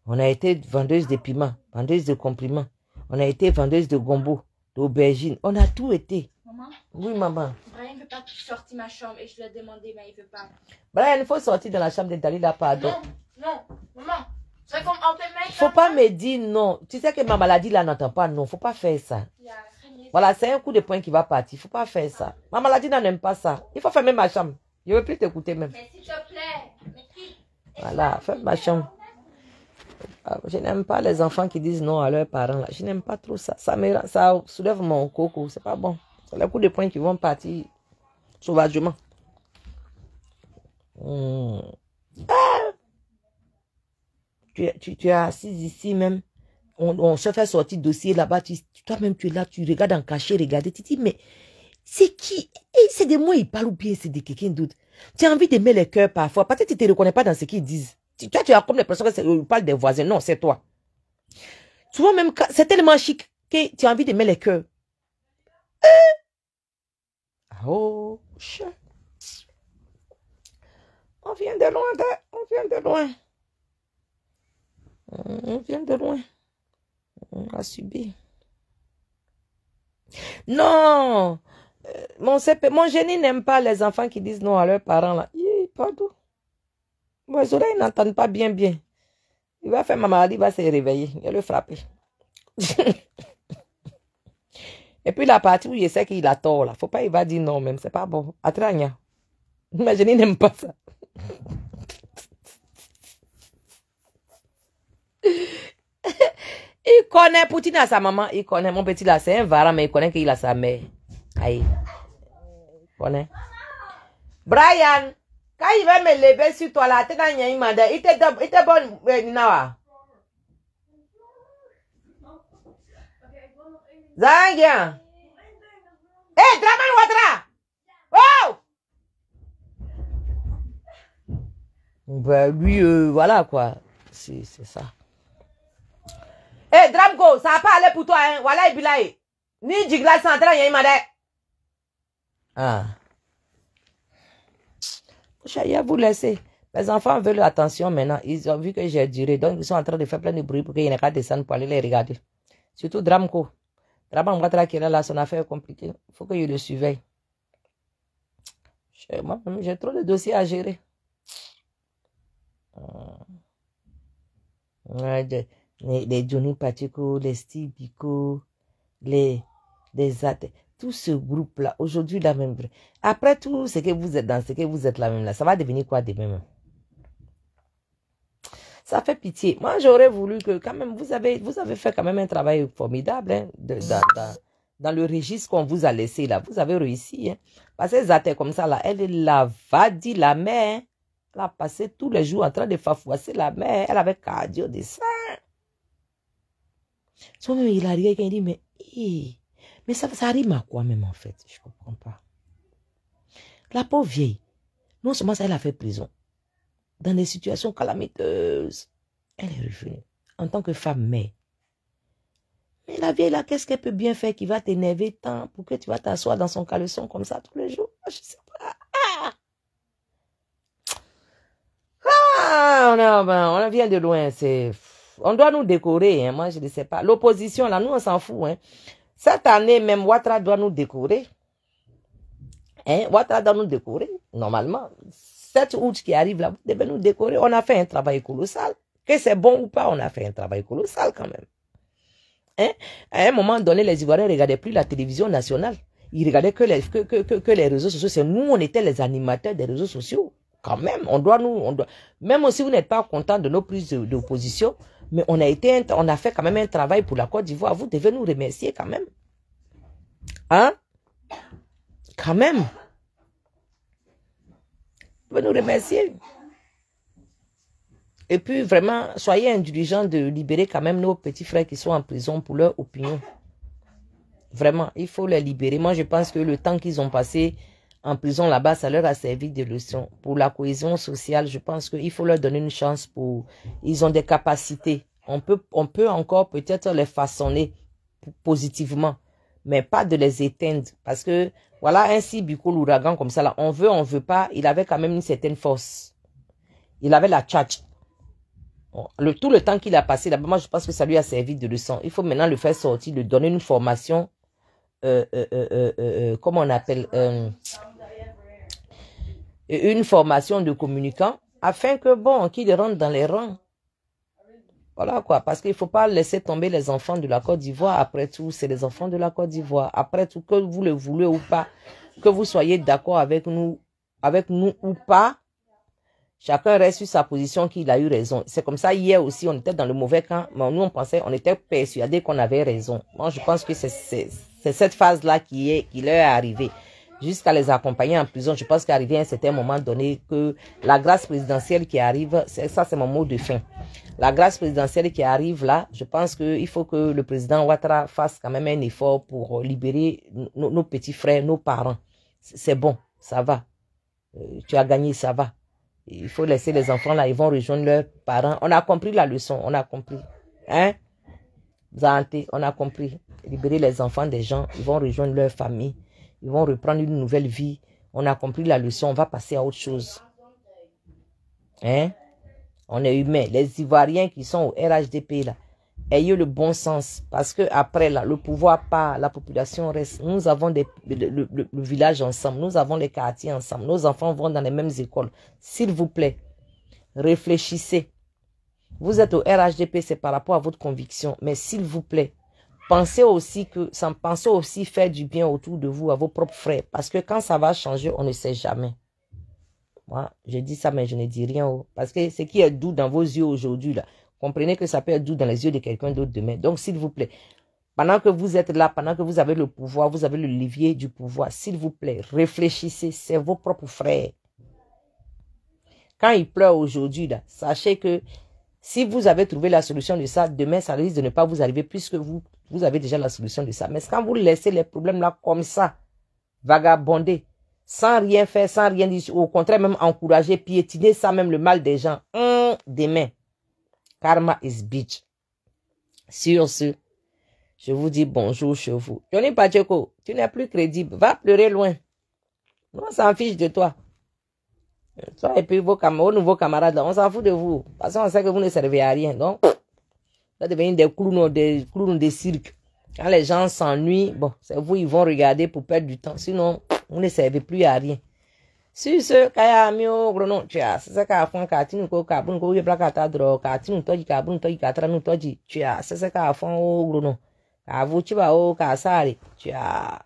On a été vendeuse de piments, vendeuse de compliments. On a été vendeuse de gombo, d'aubergines. On a tout été. Maman? Oui, maman. Brian ne veut pas que je sorte ma chambre et je lui ai demandé, mais il ne veut pas. Brian, il faut sortir de la chambre de Dalila, pardon. Non, maman. C'est comme on peut mettre. Faut pas me dire non. Tu sais que ma maladie là n'entend pas non. Faut pas faire ça. Voilà, c'est un coup de poing qui va partir. Faut pas faire ça. Ma maladie n'aime pas ça. Il faut fermer ma chambre. Je ne veux plus t'écouter même. Mais s'il te plaît. Voilà, ferme ma chambre. Je n'aime pas les enfants qui disent non à leurs parents. Là. Je n'aime pas trop ça. Ça soulève mon coco. C'est pas bon. C'est les coups de poing qui vont partir sauvagement. Tu es assise ici même. On se fait sortir dossier là-bas. Toi-même, tu es là, tu regardes en cachet, regarder. Tu dis, mais c'est qui? Et c'est de moi, ils parlent ou bien c'est de quelqu'un d'autre. Tu as envie d'aimer les cœurs parfois. Peut-être que tu ne te reconnais pas dans ce qu'ils disent. Toi, tu as comme l'impression qu'ils parlent des voisins. Non, c'est toi. Tu vois, même c'est tellement chic que tu as envie d'aimer les cœurs. Oh, chat. On vient de loin, on vient de loin. On vient de loin. On a subi. Non! Mon génie n'aime pas les enfants qui disent non à leurs parents. Là. Pardon. Mes oreilles n'entendent pas bien. Il va faire ma maladie, il va se réveiller. Il va le frapper. Et puis la partie où il sait qu'il a tort, là. Faut pas, il va dire non même. C'est pas bon. Atrania. Mais je n'aime pas ça. Il connaît Poutine à sa maman. Il connaît mon petit là. C'est un varan, mais il connaît qu'il a sa mère. Aïe. Il connaît. Brian. Quand il va me lever sur toi là, il était bon, Ninawa. Zangian. Hey, Draman Ouattara. Oh! Ben, lui, voilà quoi. C'est ça. Hey, Dramko, ça n'a pas allé pour toi, hein. Voilà, il bilaye. Ni Jigla Central, il m'a dit. Ah. Je vous laisser. Les enfants veulent l'attention maintenant. Ils ont vu que j'ai duré. Donc, ils sont en train de faire plein de bruit pour qu'il n'y ait qu'à descendre pour aller les regarder. Surtout Dramko. Draman Ouattara qui est là, son affaire est compliquée. Il faut que je le surveille. Moi-même, j'ai trop de dossiers à gérer. Les Johnny Pacheco, les Steve Biko, les Ate. Tout ce groupe-là, aujourd'hui, la même. Après tout ce que vous êtes dans, ce que vous êtes là même là, ça va devenir quoi demain? Ça fait pitié. Moi, j'aurais voulu que quand même, vous avez fait quand même un travail formidable hein, dans le registre qu'on vous a laissé là. Vous avez réussi. Hein, parce que Zate comme ça là, elle l'a dit la mère. Elle a passé tous les jours en train de fafouasser la mère. Elle avait cardio de ça. Son même, il a regardé et il dit, mais ça arrive à quoi même en fait? Je ne comprends pas. La pauvre vieille, non seulement ça, elle a fait prison. Dans des situations calamiteuses. Elle est revenue en tant que femme mère. Mais la vieille là, qu'est-ce qu'elle peut bien faire qui va t'énerver tant pour que tu vas t'asseoir dans son caleçon comme ça tous les jours? Je sais pas. Non, ben, on vient de loin. On doit nous décorer. Hein, moi, je ne sais pas. L'opposition, là, nous, on s'en fout. Hein. Cette année, même, Ouattara doit nous décorer. Hein, Ouattara doit nous décorer, normalement. 7 août qui arrive là, vous devez nous décorer. On a fait un travail colossal. Que c'est bon ou pas, on a fait un travail colossal quand même. Hein? À un moment donné, les Ivoiriens ne regardaient plus la télévision nationale. Ils regardaient que les réseaux sociaux. C'est nous, on était les animateurs des réseaux sociaux. Quand même, même si vous n'êtes pas content de nos prises d'opposition, mais on a fait quand même un travail pour la Côte d'Ivoire. Vous devez nous remercier quand même. Hein? Quand même. Vous devez nous remercier. Et puis, vraiment, soyez indulgents de libérer quand même nos petits frères qui sont en prison pour leur opinion. Vraiment, il faut les libérer. Moi, je pense que le temps qu'ils ont passé en prison là-bas, ça leur a servi de leçon. Pour la cohésion sociale, je pense qu'il faut leur donner une chance pour... Ils ont des capacités. On peut encore peut-être les façonner positivement, mais pas de les éteindre. Parce que, voilà, ainsi, Biko l'ouragan comme ça, là, on veut pas, il avait quand même une certaine force. Il avait la tchatch. Tout le temps qu'il a passé là-bas, moi, je pense que ça lui a servi de leçon. Il faut maintenant le faire sortir, lui donner une formation, comment on appelle, une formation de communicant, afin que, bon, qu'il rentre dans les rangs. Voilà quoi, parce qu'il ne faut pas laisser tomber les enfants de la Côte d'Ivoire. Après tout, c'est les enfants de la Côte d'Ivoire. Après tout, que vous le voulez ou pas, que vous soyez d'accord avec nous ou pas, chacun reste sur sa position qu'il a eu raison. C'est comme ça, hier aussi, on était dans le mauvais camp, mais nous, on était persuadés qu'on avait raison. Moi, je pense que c'est cette phase-là qui leur est arrivée. Jusqu'à les accompagner en prison, je pense qu'arrivé à un certain moment donné, que la grâce présidentielle qui arrive, ça c'est mon mot de fin. La grâce présidentielle qui arrive là, je pense qu'il faut que le président Ouattara fasse quand même un effort pour libérer nos petits frères, nos parents. C'est bon, ça va. Tu as gagné, ça va. Il faut laisser les enfants là, ils vont rejoindre leurs parents. On a compris la leçon, on a compris. Hein? Zante, on a compris. Libérer les enfants des gens, ils vont rejoindre leur famille. Ils vont reprendre une nouvelle vie. On a compris la leçon, on va passer à autre chose. Hein? On est humain. Les Ivoiriens qui sont au RHDP là, ayez le bon sens. Parce que après là, le pouvoir part, la population reste. Nous avons le village ensemble. Nous avons les quartiers ensemble. Nos enfants vont dans les mêmes écoles. S'il vous plaît, réfléchissez. Vous êtes au RHDP, c'est par rapport à votre conviction. Mais s'il vous plaît, pensez aussi faire du bien autour de vous, à vos propres frères. Parce que quand ça va changer, on ne sait jamais. Moi, je dis ça, mais je ne dis rien. Parce que ce qui est doux dans vos yeux aujourd'hui, là, comprenez que ça peut être doux dans les yeux de quelqu'un d'autre demain. Donc, s'il vous plaît, pendant que vous êtes là, pendant que vous avez le pouvoir, vous avez le levier du pouvoir, s'il vous plaît, réfléchissez, c'est vos propres frères. Quand ils pleurent aujourd'hui, là, sachez que si vous avez trouvé la solution de ça, demain, ça risque de ne pas vous arriver puisque vous avez déjà la solution de ça. Mais quand vous laissez les problèmes là comme ça, vagabonder, sans rien faire, sans rien dire, au contraire, même encourager, piétiner ça, même le mal des gens, demain, karma is bitch. Sur ce, je vous dis bonjour chez vous. Johnny Pacheco, tu n'es plus crédible. Va pleurer loin. Nous, on s'en fiche de toi. Toi et puis vos nouveaux camarades, là, on s'en fout de vous. Parce qu'on sait que vous ne servez à rien. Donc, ça devient des clowns de cirque. Quand les gens s'ennuient, bon, c'est vous, ils vont regarder pour perdre du temps. Sinon, vous ne servez plus à rien. Si ce kaya mio grono tia, c'est ka fon ka tinu ko ka bun ko yebla ka ta dro ka tinu toji ka bun toji ka tra nu toji tia, c'est ka fon o grono. Ka vu chiba o ka sare tia.